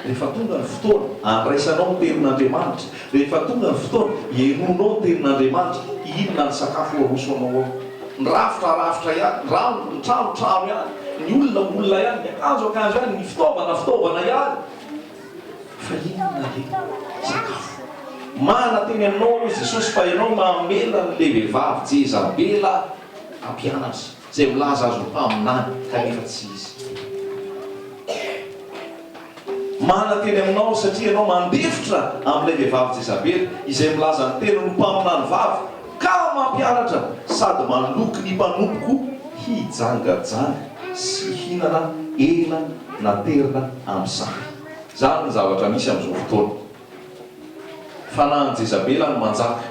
Rehefa tonga ny fotoana andraisanao ny tenin'Andriamanitra, rehefa tonga ny fotoana ienonao ny tenin'Andriamanitra, inona ny sakafo arosonao ao. Ny rafitra ihany, ny trano ihany, ny olona ihany, ny akanjo ihany, ny fitaovana ihany. Fa inona le sakafo? Mana teny aminao Jesosy fa ianao mamela n'ilay vehivavy Jezabela hampianatra, izay milaza azo mpaminany kanefa tsy izy. Mana teny aminao satria ianao mandefitra amin'ilay vehivavy Jezabela izay milaza ny teny no mpaminany vavy, ka mampianatra sady maloky ny mpanompoko hijangajanga sy hinana ela naterina amin'ny sampy. Zany ny zavatra misy amin'izao fotoana. Fanahy Jezabela no manjaka.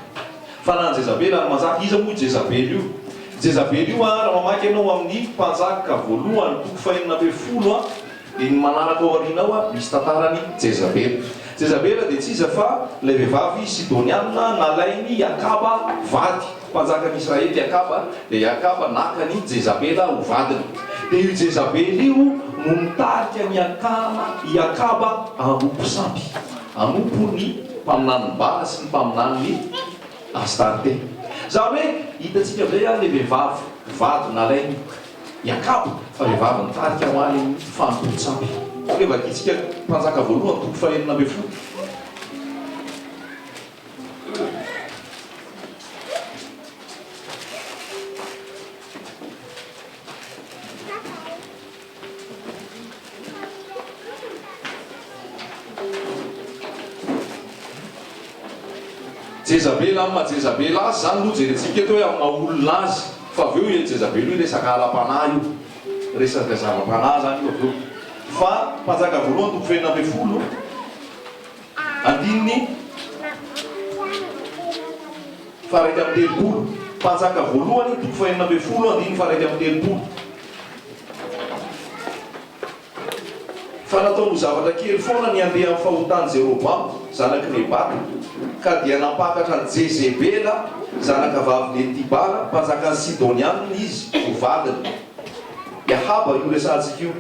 Fanahy Jezabela no manjaka. Iza moa Jezabela io? Jezabela io raha mamaky ianao amin'ny mpanjaka voalohany toko fahenina ambin'ny folo dia ny manaraka ao aorianao misy tantarany Jezabela. Jezabela dia tsy iza fa ilay vehivavy Sidoniana nalainy Akaba vady. Mpanjakan'Israely Akaba, dia Akaba nakany Jezabela ho vadiny. Dia io Jezabela io no nitarika ny Akaba hanompo sampy, hanompo ny mpaminany Bala sy ny mpaminany Astarte. Zany hoe hitantsika amin'izay ilay vehivavy vady nalainy Akaba, fa vehivavy nitarika ho any fanompo sampy. Rehefa vakitsika mpanjaka voalohany toko fahenina ambin'ny folo. Jezabela amin'ny Jezabela azy zany no jerentsika eto hoe amin'ny maolona azy. Fa avy eo Jezabela io resaka alam-panahy io, resaka zava-panahy zany io avy eo. Fa mpanjaka voalohany toko fahenina ambin'ny folo andininy faraiky amin'ny telopolo. Mpanjaka voalohany toko fahenina ambin'ny folo andininy faraiky amin'ny telopolo. Fa nataony zavatra kely foana ny andeha amin'ny fahotany Jerobamo zanaky Nebata ka dia napakatra ny Jezebela zanaka vavy Etibala mpanjaka ny Sidonianina izy ho vadiny Ahaba io resantsika io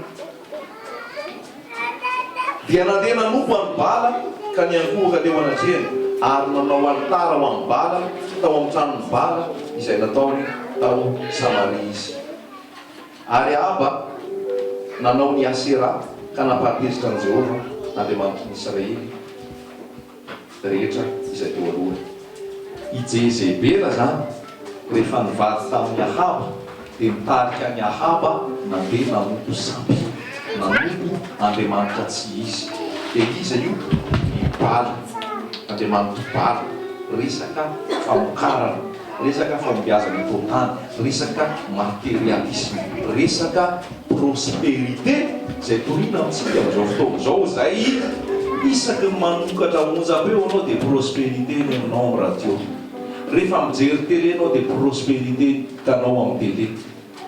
dia nandeha nanompo any Bala ka niankohaka teo anatrehany ary nanao altara ho amin'ny Bala tao amin'ny tranony Bala izay nataony tao Samaria izy ary Ahaba nanao ny Asera ka napahatezitra ny Jehova Andriamanitry ny Israely rehetra izay teo alohany. I Jezebela zany rehefa nivady tamin'ny Ahaba dia mitarika ny Ahaba nandeha nanompo samby nanompo Andriamanitra tsy izy dia iza io ny Bala Andriamanitra Bala resaka famokarana resaka fambiazana totany resaka materialisme resaka prospérité zay torina amintsika amin'izao fotoana zao zay isaky manokatra onjam-peo anao dia prospérité ny aminao amin'ny radio rehefa mijery télé anao dia prospérité hitanao amin'ny télé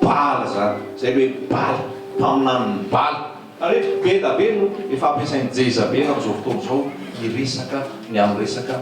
Bala zany zay hoe Bala mpaminan'ny Bala ary be da be no efa ampiasain'ny Jezabela amin'izao fotoana zao iresaka ny amin'ny resaka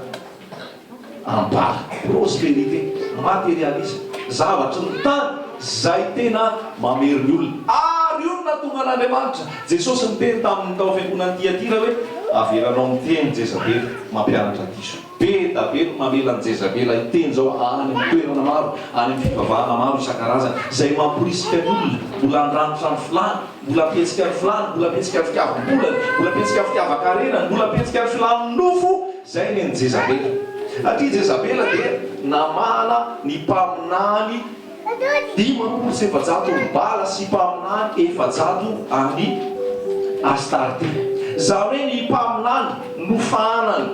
Bala prospérité matérialisme zavatra ny tany zay tena mamery ny olona ary io natonga an'Andriamanitra Jesosy niteny tamin'ny tao fiangonana Tiatira hoe avelanao miteny Jezabela mampianatra diso be da be no mamelan'ny Jezabela iteny zao any amin'ny toerana maro any amin'ny fivavahana maro isan-karazany zay mamporisika ny olona mbola andranitra ny filany mbola ampietsika ny filany mbola ampietsika ny fitiavam-bolany mbola ampietsika ny fitiavan-karenany mbola ampietsika ny filan'ny nofo zay ny Jezabela atria Jezabela dia namana ny mpaminany 500 ny Bala sy mpaminany 700 amin'ny Astarté zany hoe ny mpaminany nofanany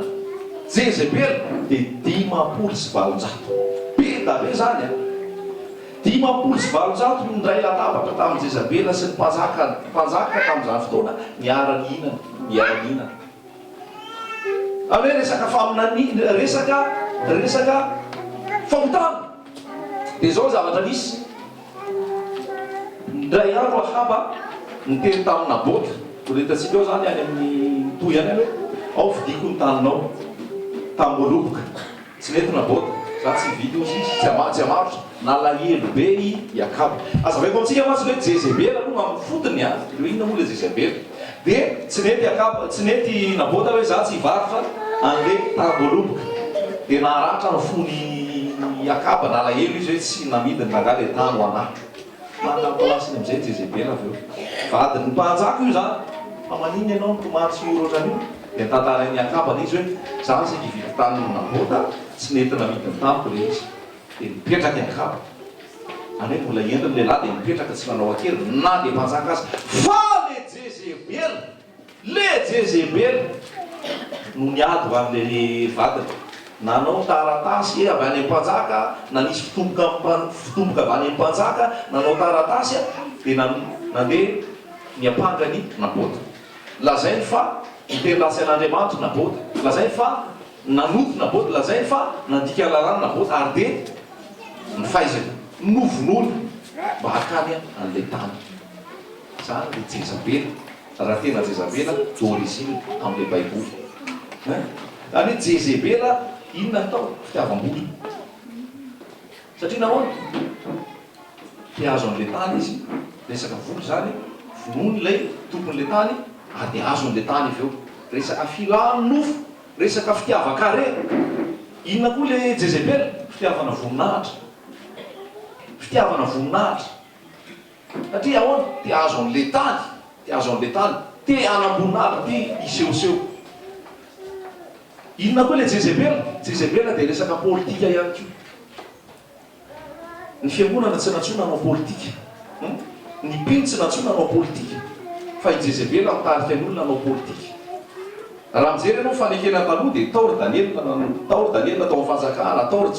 Jezebela dia 500 be da be zany 500 mindray latabatra tamin'ny Jezabela sy ny mpanjaka tamin'izany fotoana niara-ninana hoe resaka faminany resaka fahotana dia zao zavatra nisy ndray andro Ahaba niteny tamin'ny Nabota ho retantsika eo zany any amin'ny toy any hoe ao fidiko ny taninao tamboloboka tsy nety Nabota za tsy vidy ozy izy tsy amarotra nalahelo be i Akaba azavaiko amintsika matsy hoe Jezebela aloha amin'ny fotony io inona moa le Jezebela dia tsy nety Akaba tsy nety Nabota hoe za tsy hivarotra an'le tamboloboka dia naharatra ny fony Akaba nalahelo izy hoe tsy namidiny nanga le tany ho anahy manampolasiny amin'izay Jezebela avy eo vadiny mpanjaka io zany fa maniny ianao nitomaty io roatran'io dia nitantarain'ny Akaba izy hoe za saky hividy tany Nabota tsy nety namidiny tamiko le izy dia mipetraka ny Akaba any hoe mbola entiny lehilahy dia mipetraka tsy manao akery na dia mpanjaka azy fa le Jezebela no niady ho amin'le vadiny nanao taratasy avy any mpanjaka na nisy fitomboka avy any mpanjaka nanao taratasy dia nandeha niapangany Nabota lazainy fa niteny lasy an'Andriamanitra Nabota lazainy fa nanoto Nabota lazainy fa nandika lalàna Nabota ary dia nifaizany novonoly mba hakany an'le tany zany le Jezabela raha tena Jezabela d'origine amin'le Baiboly zany hoe Jezebela inona atao fitiavam-boly satria nahoana tiazo an'le tany izy resaka voly zany vonoiny ilay tompon'le tany ary dia azo an'le tany avy eo resaka filany nofo resaka fitiavan-kare inona koa le Jezebela fitiavana voninahitra satria ahoana dia azo an'le tany te anamboninahitra ty isehoseho inona koa le Jezebela dia resaka politika ihany koa ny fiangonana tsy natsona anao politika ny mpino tsy natsona anao politika fa i Jezebela mitarika ny olona anao politika raha mijery ianao fanekena taloha dia taory Daniel natao amin'ny fanjakana taory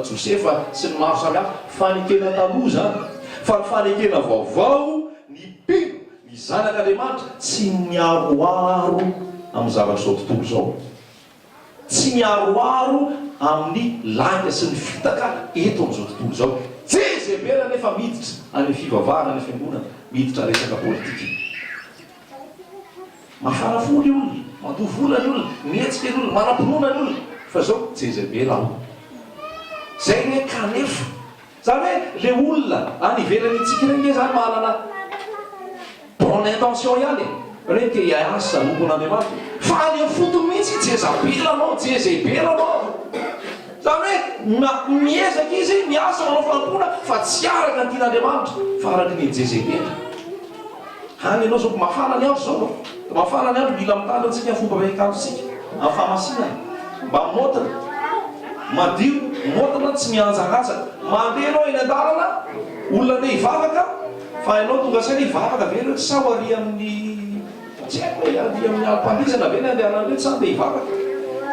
Josefa sy ny maro samihafa fanekena taloha zany fa ny fanekena vaovao ny mpino ny zanak'Andriamanitra tsy miaroaro amin'ny zavatra zao tontolo zao tsy miaroaro amin'ny langa sy ny fitaka eto amin'izao tontolo zao Jezebela nefa miditra any fivavahana any fiangonana miditra resaka politika mafana fo le olona, mandovola ny olona, mihetsika ny olona, manam-pinoana ny olona. Fa zao Jezebela ao. Zay hoe kanefa. Zany hoe le olona any ivelan'itsika ireny zany manana bonne intention ihany. Reny te hiasa lokon'Andriamanitra. Fa any amin'ny fotony mihitsy Jezabela anao, Jezebela anao. Zany hoe miezaka izy miasa manao fampona fa tsy araka ny tian'Andriamanitra fa araka ny Jezebela. Any ianao zao mafana ny andro zao. Mafana ny andro mila mitandro antsika fomba vahekantsika amin'ny famasinana mba motona madio motona tsy mianjakatsaka mandeha ianao eny an-dalana olona andeha hivavaka fa ianao tonga saina hivavaka ve reo tsy sao ary amin'ny tsy haiko hoe ary amin'ny alim-pandizana ve ny andehanana reo tsy andeha hivavaka.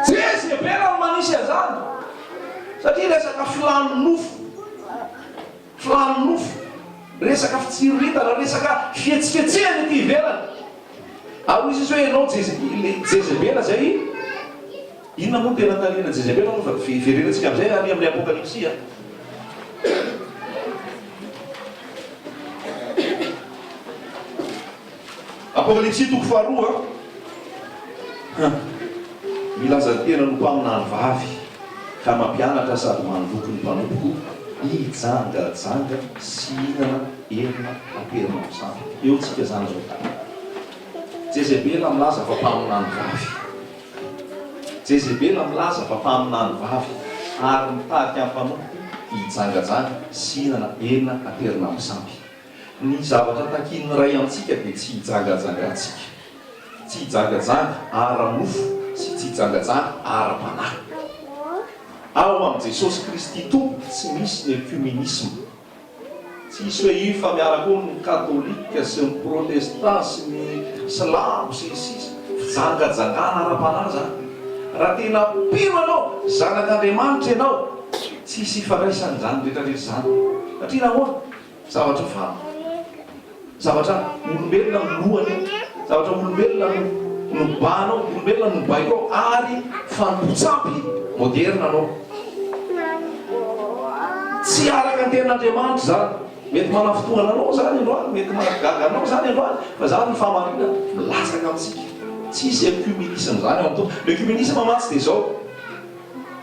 Jezebela no manisy an'izany satria resaka filano nofo, filano nofo, resaka fitsiritana, resaka fihetsiketsehana ity ivelany. Ary izy hoe ianao Jezebela zay inona moa tena taliana Jezebela moa fa verenantsika amin'izay any amin'ny apokalipsia. Apokalipsia toko faharoa milaza tena no mpaminany vavy ka mampianatra sady manoloko ny mpanompoka hijangajanga sy hinana erina aperina amin'izany. Eo tsika zany zao tany. Jezebela milaza fa mpaminany vavy. Jezebela milaza fa mpaminany vavy ary mitarika amin'ny mpanompo hijangajanga sy hinana erina aperina amin'izany. Ny zavatra takin'ny ray amintsika dia tsy hijangajanga-tsika, tsy hijangajanga ara-mofo sy tsy hijangajanga ara-panahy. Ao amin'ny Jesosy Kristy tompo tsy misy ny ecuménisme. Tsy misy hoe io fa miaraka ny katolika sy ny protestant sy ny slamo sy fijangajangana ara-panahy zany. Raha tena pino anao zanak'Andriamanitra ianao tsy hisy ifandraisany zany rehetrarehetra zany. Satria nahoana? Zavatra fana. Zavatra olombelona milohany, zavatra olombelona no banao, olombelona no baikao ary fanompotsapy moderna anao. Tsy araka ny tenan'Andriamanitra zany. Mety manafotoana anao zany androany, mety managaga anao zany androany, fa zany ny famarina milasaka amintsika. Tsy misy ecuménisme zany ao amin'tao. Le ecuménisme matsy dia zao.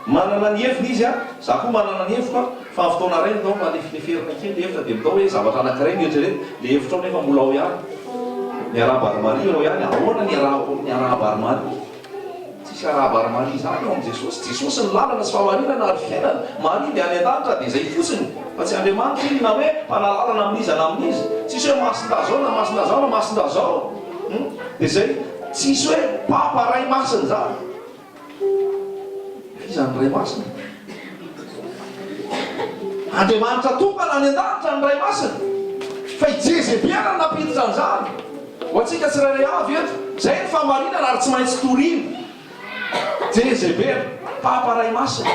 Manana ny heviny izy za koa manana ny heviko fa amin'ny fotoana ray ndao malefileferina kely le hevitra dia mitao hoe zavatra anankiray mieritreretra le hevitra ao nefa mbola ao ihany. Ny arahabary-Maria ao ihany, ahoana ny arahabary-Maria? Tsisy arahabary-Maria zany ao amin'ny Jesosy. Jesosy ny lalana sy fahamarinana ary fiainana. Maria dia any an-danitra dia izay fotsiny. Fa tsy Andriamanitra iny na hoe mpanalalana amin'izy na amin'izy. Tsisy hoe masin-dazao na masin-dazao na masin-dazao. Dia izay tsisy hoe papa ray masina zany. Izany ray masina. Andriamanitra tokana any an-danitra ny ray masina. Fa i Jezebela napiditra an'izany. Ho antsika tsirairay avy eto. Zay ny fahamarinana ary tsy maintsy torina. Jezebela, papa ray masina.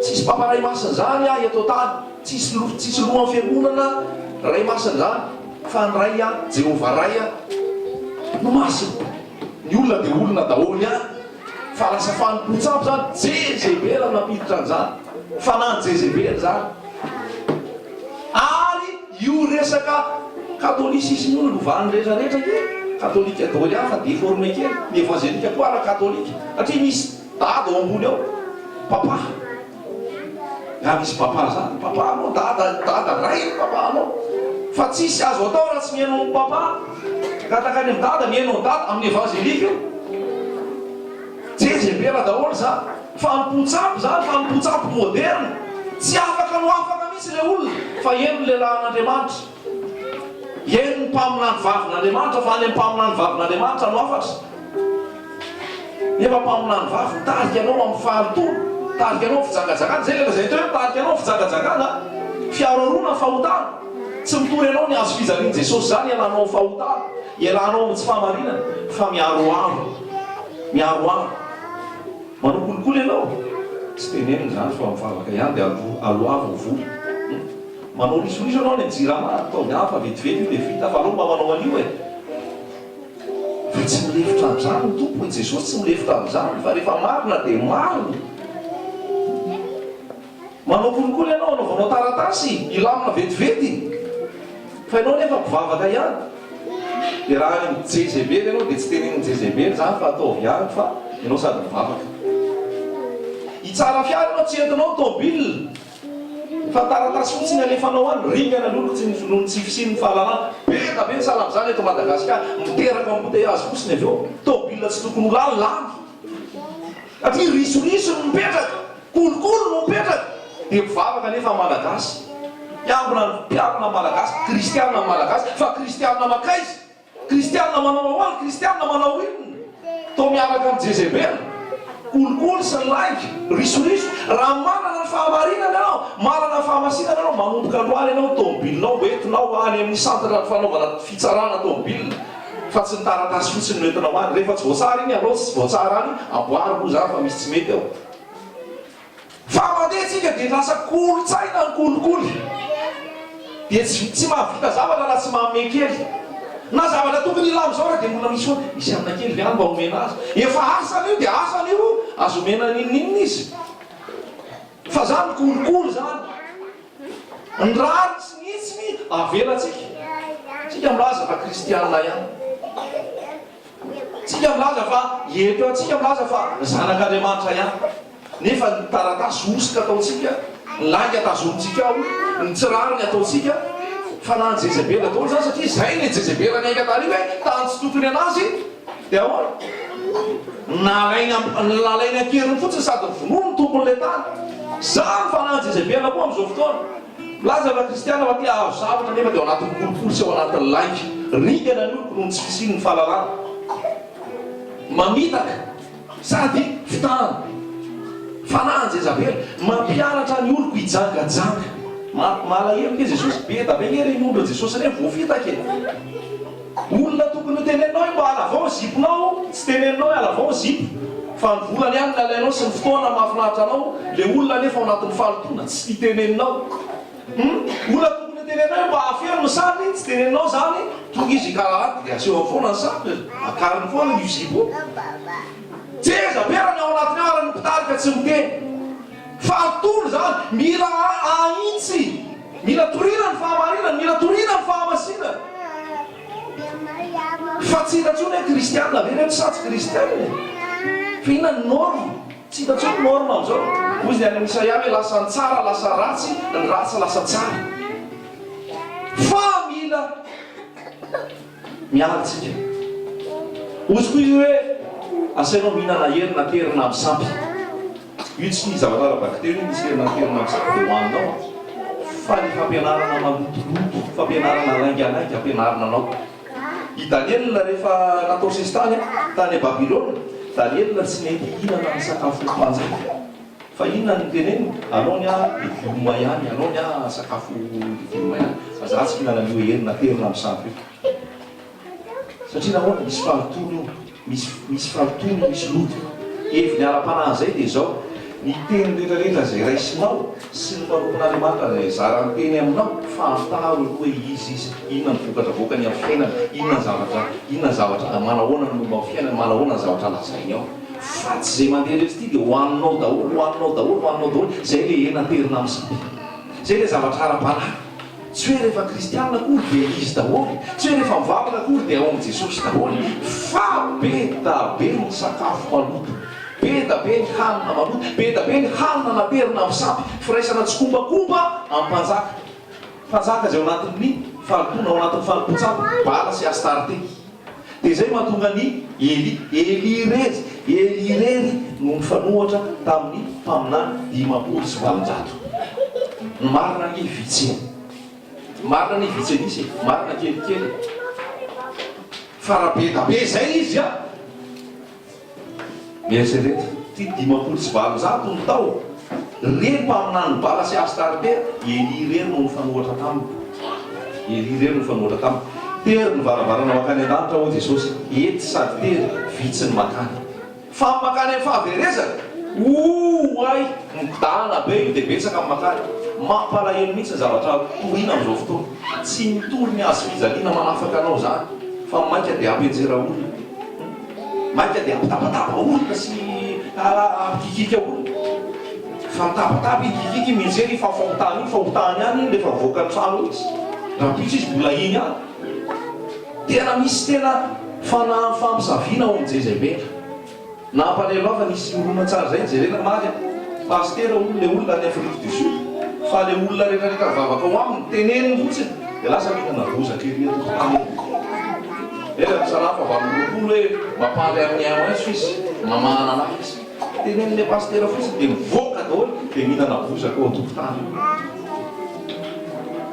Tsisy papa ray masina zany eto tany. Tsisy lohan'ny fiangonana ray masina zany. Fa ny ray Jehova ray no masina. Ny olona dia olona daholo ihany. Fa lasa fanompotsapy zany Jezebela napiditra an'izany. Fanany Jezebela zany. Ary io resaka katolisisme io lovany rehetrarehetra kely. Katolika daholo ihany fa déformé kely. Ny evangelika koa ara katolika. Satria misy dada ao ambony ao. Papa. Ya misy papa zany. Papa anao, dada ray papa anao. Fa tsisy azo atao raha tsy mihaino amin'ny papa. Katakany amin'ny dada, mihaino amin'ny dada amin'ny evangelika io. Jezebela daholo zany. Fanompotsapy zany, fanompotsapy moderne. Tsy afaka no afaka mihitsy le olona fa eno lehilahin'Andriamanitra. Eno ny mpaminany vavin'Andriamanitra fa any amin'ny mpaminany vavin'Andriamanitra no afatra. Nefa mpaminany vavy mitarika anao amin'ny fahalitoana, mitarika anao fijangajangana. Zay lefa zay teo mitarika anao fijangajangana, fiarorona fahotana. Tsy mitory anao ny azo fijalian'i Jesosy zany ialanao fahotana, ialanao amin'ny tsy fahamarinana fa miaroaro. Miaroaro. Manao kolikoly ianao. Tsy tenenina zany fa mivavaka ihany dia aloavo voly. Manao risoriso anao ny jirama atao miafa vetivety io dia vita fa alao mba manao an'io e. Fa tsy milefitra amin'izany ny tompo i Jesosy tsy milefitra amin'izany fa rehefa marina dia marina. Manao kolikoly ianao anaovanao taratasy ilamina vetivety fa ianao nefa mpivavaka ihany. dia raha ny jezebely ianao dia tsy teneniny jezebely zany fa atao viary fa ianao sady mivavaka. Hitsara fiara ianao tsy entinao tômôbila fa taratasy fotsiny alefanao any ringana lolotsy nohony tsy fisian'ny fahalalana beta be ny salam'izany eto Madagasikara miteraka embouteillage fotsiny avy eo tômôbila tsy tokony ho lany satria risoriso no mipetraka kolokolo no mipetraka dia mivavaka nefa malagasy iambina mpiarina malagasy kristianina malagasy fa kristianina makaizy kristianina manao ahoany kristianina manao inona to miaraka amin'ny jezebel kolokolo sy ny laiky risoriso raha manana ny fahamarinana ianao manana ny fahamasinana ianao manomboka loany ianao tômôbilinao entinao any amin'ny centre fanaovana fitsarana tômôbilina fa tsy ny taratasy fotsiny noentinao any rehefa tsy voatsara iny alô tsy voatsara any amboary koa zany fa misy tsy mety ao fa mandeha tsika dia lasa kolotsaina ny kolokolo dia tsy mahavita zavatra raha tsy maome kely na zavatra tokony ilamizao raha dia mbola misy foana misy amina kely viany mba omena azy efa asana io dia asana io azo omena ninninina izy fa zany kolokolo zany ny rary tsy nitsiny avelatsika tsika milaza fa kristianina ihany tsika milaza fa eto eo tsika milaza fa zanak'Andriamanitra ihany nefa ny taratasy osika ataotsika ny langy atazonitsika ao ny tsirariny ataotsika fa na ny jezebely ataony zany satria zay ny jezebely ny aika tariva tany tsy tokony anazy dia ahoana nalainy ankeriny fotsiny sady nyvonono ny tompon'le tany zany fa na ny jezebely koa am'izao fotoana milaza fa kristiana fa tia azo zavatra nefa dia ao anatin'ny kolokolo sy ao anatin'ny langy ringana noloko noho ny tsy fisiny ny fahalalana mamitaka sady fitahana fanahy jezabely mampianatra ny oloko hijangajanga malahelo ke Jesosy be da be nge reny olona Jesosy reny voafitaka olona tokony ho tenenao mba alavao ny ziponao tsy teneninao alavao ny zipo fa ny volany ihany lalainao sy ny fotoana mahafinaritra anao le olona nefa ao anatin'ny fahalotona tsy teneninao olona tokony tenenao mba afero ny sany tsy teneninao zany tonga izy karaha dia aseho foana ny sany akariny foana io zipo jezabely ao anatiny ao ny mpitarika tsy miteny fahatolo zany mila ahitsy mila torina ny fahamarinana mila torina ny fahamasina fa tsy hitatsony hoe kristianina ve reto sa tsy kristianina fa inona ny norme tsy hitatsony norme am'izao ozy ny any Isaia hoe lasa ny tsara lasa ratsy ny ratsy lasa tsara fa mila mialatsika ozy koa izy hoe asainao mihinana herina terina amin'ny sampy io tsy zavatra arabaka teo io misy herina terina amin'ny sampy dia hoaninao fa ny fampianarana malotoloto fampianarana laingalainga ampianarana anao i Daniela rehefa natao sesitany tany a Babilôna Daniela tsy mety hinana ny sakafo mpanjaka fa inona ny teneny anao ny legioma ihany anao ny sakafo legioma ihany fa za tsy mihinana an'io herina terina amin'ny sampy io satria nahoana misy fahatolo misy fahatolo misy loto evy ny ara-panahy zay dia zao ny teny rehetrarehetra zay raisinao sy ny manompon'Andriamanitra zay zara ny teny aminao fantaro hoe izy inona ny vokatra voakany amin'ny fiainana inona ny zavatra manahoana ny momba amin'ny fiainana manahoana ny zavatra lazainy ao fa tsy zay mandeha rehetra ity dia hoaninao daholo zay le hena terina amin'ny sampy zay le zavatra ara-panahy tsy hoe rehefa kristianina kory dia izy daholo tsy hoe rehefa mivavaka kory dia ao amin'i Jesosy daholo fa be da be ny sakafo maloto be da be ny hanina maloto be da be ny hanina naterina amin'ny sampy firaisana tsy kombakomba amin'ny mpanjaka zay ao anatin'ny fahalotona ao anatin'ny fahalopotsampy bala sy astarte dia zay mahatonga ny elirery no mifanohatra tamin'ny mpaminany 500 ny marina ny vitseny marina ny vitseny isy marina kelikely fa raha be da be zay izy a mieritserety ty 500 ny tao reny mpaminany bala sy astarte elirery no mifanohatra taminy tery ny varavarana makany an-danitra ho Jesosy ety sady tery vitsy ny makany fa makany amin'ny fahaverezana ay mitahana be io dia betsaka amin'ny makany mampalahelo mihitsy ny zavatra torina amin'izao fotoana tsy mitory ny azo fijaliana manafaka anao zany fa mainka dia ampienjera olona mainka dia ampitapatapa olona sy ampikikika olona fa mitapatapa ikikika mienjery fa fahotany ihany lefa voaka ny trano izy raha pisy izy mbola iny any tena misy tena fampisaviana ao amin'izay zay be nampanelo afa nisy olona tsara zay jerena maly pastera le olona any Afrique du Sud fa le olona rehetrarehetra vavaka ao aminy teneniny fotsiny dia lasa mihinana bozaka ery atokotany salafa varoapolo hoe mampaly amin'ny AOS izy mamahana anahy izy tenenile pastera fotsiny dia mivoaka daholo dia mihinana bozaka ao atokotany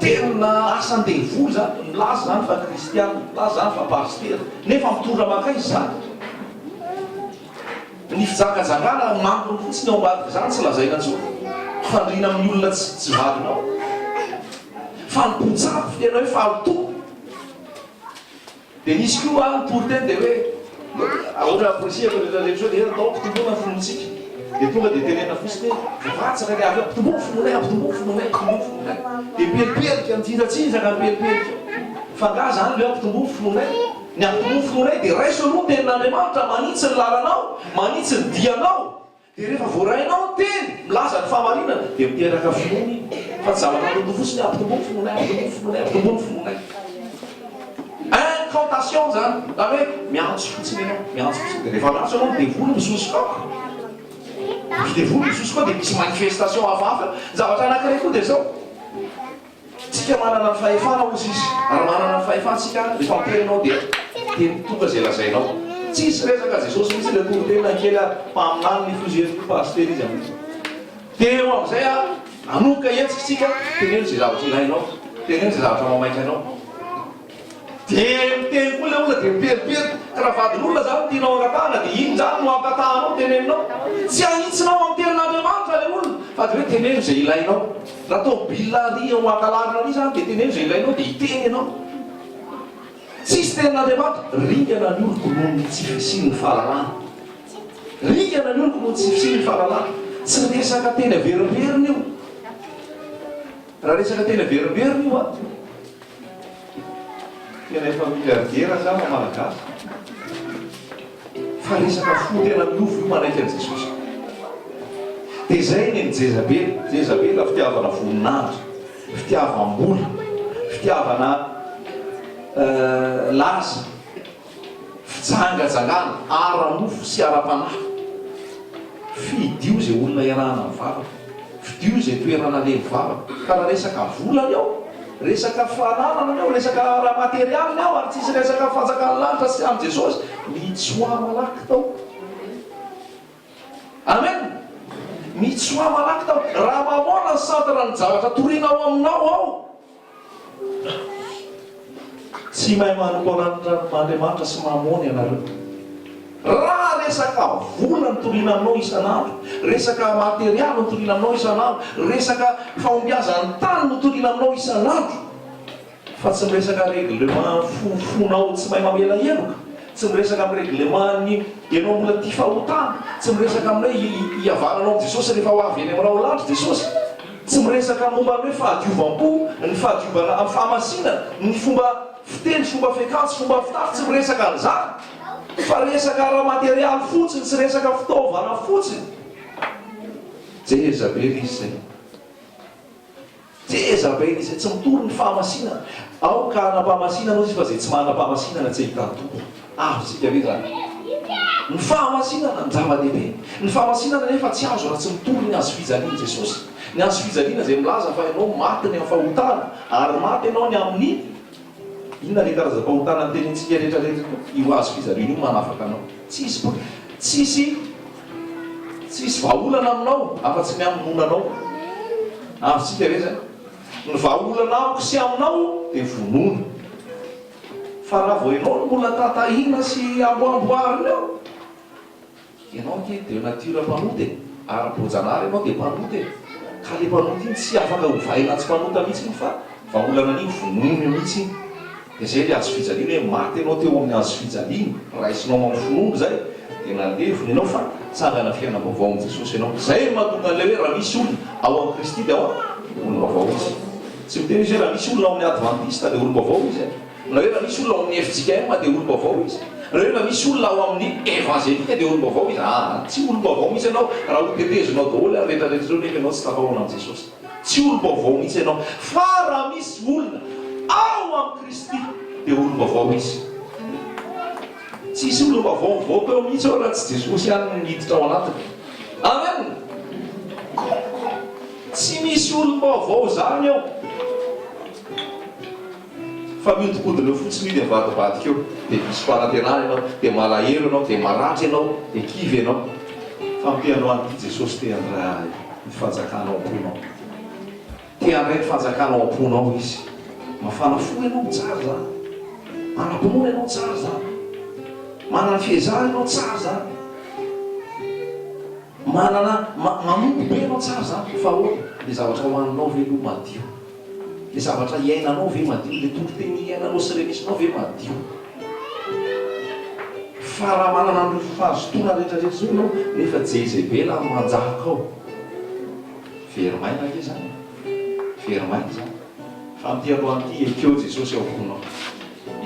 tena asan-devoly zany milaza zany fa kristiana milaza zany fa pastera nefa mitondra maka izy zany ny fijakajangana mampiny fotsiny ao ambadika zany tsy lazaina tso fandrina amin'ny olona tsy valinao fa nipotsapy tena hoe faloto dia nisy koa nitory teny dia hoe ohatra apresia rehetrarehetra dia atao ampitomboana fonontsika dia tonga dia tenena fotsiny hoe vatsaka le avy ampitomboa fononay ampitomboa fononay ampitomboa fononay dia pelipelika mitsinjatsizaka pelipelika fa nga zany le ampitomboa fononay ny ampitomboa fononay dia raiso aloha tenin'Andriamanitra manitsy ny lalanao manitsy ny dianao dia rehefa voarainao ny teny milaza ny fahamarinana dia miteraka fonony fa tsy zavatra aloto fotsiny ampitomboa fononay ampitomboa fononay ampitomboa fononay incantation zany da hoe miantso fotsiny ianao miantso fotsiny dia rehefa miantso ianao devoly misosoka devoly misosoka dia misy manifestation hafahafa zavatra anankiray koa dia zao tsika manana ny fahefana ozy izy ary manana ny fahefantsika rehefa miterinao dia teny tonga zay lazainao tsisy resaka Jesosy misy le toritena kely mpaminany ny fozeriko paster izy amin'ny dia eo amin'izay anoka etsitsika teneno zay zavatra ilainao teneno zay zavatra mamaika anao dia miteny koa le olona dia mipelipely karavadin'olona zany tianao ankatahana dia iny zany no ankatahanao tenenina tsy ahitsinao amin'ny tenin'Andriamanitra le olona fa dia hoe teneno zay ilainao raha tobila ry ao ankalarina ry zany dia teneno zay ilainao dia hiteny ianao tsisy tenin'Andriamanitra ringana ny oloko noho ny tsy fisiny ny fahalalana ringana ny oloko noho ny tsy fisiny ny fahalalana tsy resaka teny averimberina io raha resaka teny averimberina io tena efa miliardera zany ao malagasy fa resaka fo tena miofo io manaiky an' Jesosy dia zay ny Jezabela fitiavana voninahitra fitiavam-bola fitiavana laza fitsangajangana ara-mofo sy ara-panahy fidio zay olona iarahana mivavaka fidio zay toerana le mivavaka ka raha resaka volany ao resaka fananana ao resaka raha materialiny ao ary tsisy resaka fanjakany lanitra sy amin'i Jesosy mitsoa malaky tao amen mitsoa malaky tao raha mamoana ny santana ny zavatra torinao aminao ao tsy mahay manompoan'Andriamanitra sy mamoana ianareo raha resaka vola ny torina aminao isan'andro resaka materialy ny torina aminao isan'andro resaka fahombiazan'ny tany no torina aminao isan'andro fa tsy miresaka réglement fofonao tsy mahay mamela heloka tsy miresaka amin'ny réglement ny ianao mbola tia fahotana tsy miresaka amin'hoe hiavaranao amin'i Jesosy rehefa ho avy eny aminao lanitra Jesosy tsy miresaka momba ny hoe fahadiovampo ny fahadiovana amin'ny fahamasinana ny fomba fiteny fomba fiakantsy fomba fitafy tsy miresaka an'izany fa resaka raha materialy fotsiny tsy resaka fitaovana fotsiny Jezabely izy zay Jezabely izy tsy mitory ny fahamasinana ao ka anam-pahamasinana izy fa zay tsy manam-pahamasinana tsy ahitany tompo azosika ve zany ny fahamasinana ny zava-dehibe ny fahamasinana nefa tsy azo raha tsy mitory ny azo fijaliana Jesosy ny azo fijaliana zay milaza fa ianao maty ny amin'ny fahotana ary maty ianao ny amin'ny inona le karazam-pahotana ny tenintsika rehetrarehetra io azo fijaliana io manafaka anao tsisy vahaolana aminao afa-tsy miaminona anao azosika ve zany ny vahaolana amiko sy aminao dia vonona fa raha vao ianao no mbola tatahina sy amboamboarina ao ianao ke dia natiora mpanoty ara-bojanary ianao dia mpanoty ka le mpanoty iny tsy afaka hovaina tsy mpanota mihitsy iny fa vahaolana an'iny vonona mihitsy iny dia zay le azo fijaliana hoe maty ianao teo amin'ny azo fijaliana raisinao mampifonono zay dia nalevony ianao fa tsangana fiainam-baovao amin'i Jesosy ianao zay mahatonga an'ilay hoe raha misy olona ao amin'ny Kristy dia ao olom-baovao izy tsy miteny izy hoe raha misy olona ao amin'ny adventiste dia olom-baovao izy na hoe raha misy olona ao amin'ny FJKM dia olom-baovao izy na hoe raha misy olona ao amin'ny evangelika dia olom-baovao izy tsy olom-baovao mihitsy ianao raha hotetezonao daholo ary rehetrarehetra zao nefa ianao tsy tafahoana amin'i Jesosy tsy olom-baovao mihitsy ianao fa raha misy olona ao amin'ny Kristy dia olom-baovao izy tsisy olona vaovaoka eo mihitsy ao raha tsy jesosy any miditra ao anatiny. Amen. Tsy misy olom-baovao zany eo fa mihodinkodina eo fotsiny dia vadibadika eo dia misy farantenana ianao dia malahelo ianao dia maratra ianao dia kivy ianao fa mpianao an'ity Jesosy te handray ny fanjakanao am-ponao, te handray ny fanjakanao am-ponao izy. Mafana fo ianao tsara zany, manam-pinoana ianao tsara zany, manana fiezahana ianao tsara zany, manana manompo be ianao tsara zany. Fa oa le zavatra hoaninao ve no madio, le zavatra iainanao ve madio, le tontolo iainanao sy renesinao ve madio. Fa raha manana ny fahazotoana rehetrarehetra zao ianao nefa jezebela manjaka ao, verimaina ke zany, verimaina zany. Fa mity aloha an'ity ekeo Jesosy ao am-ponao.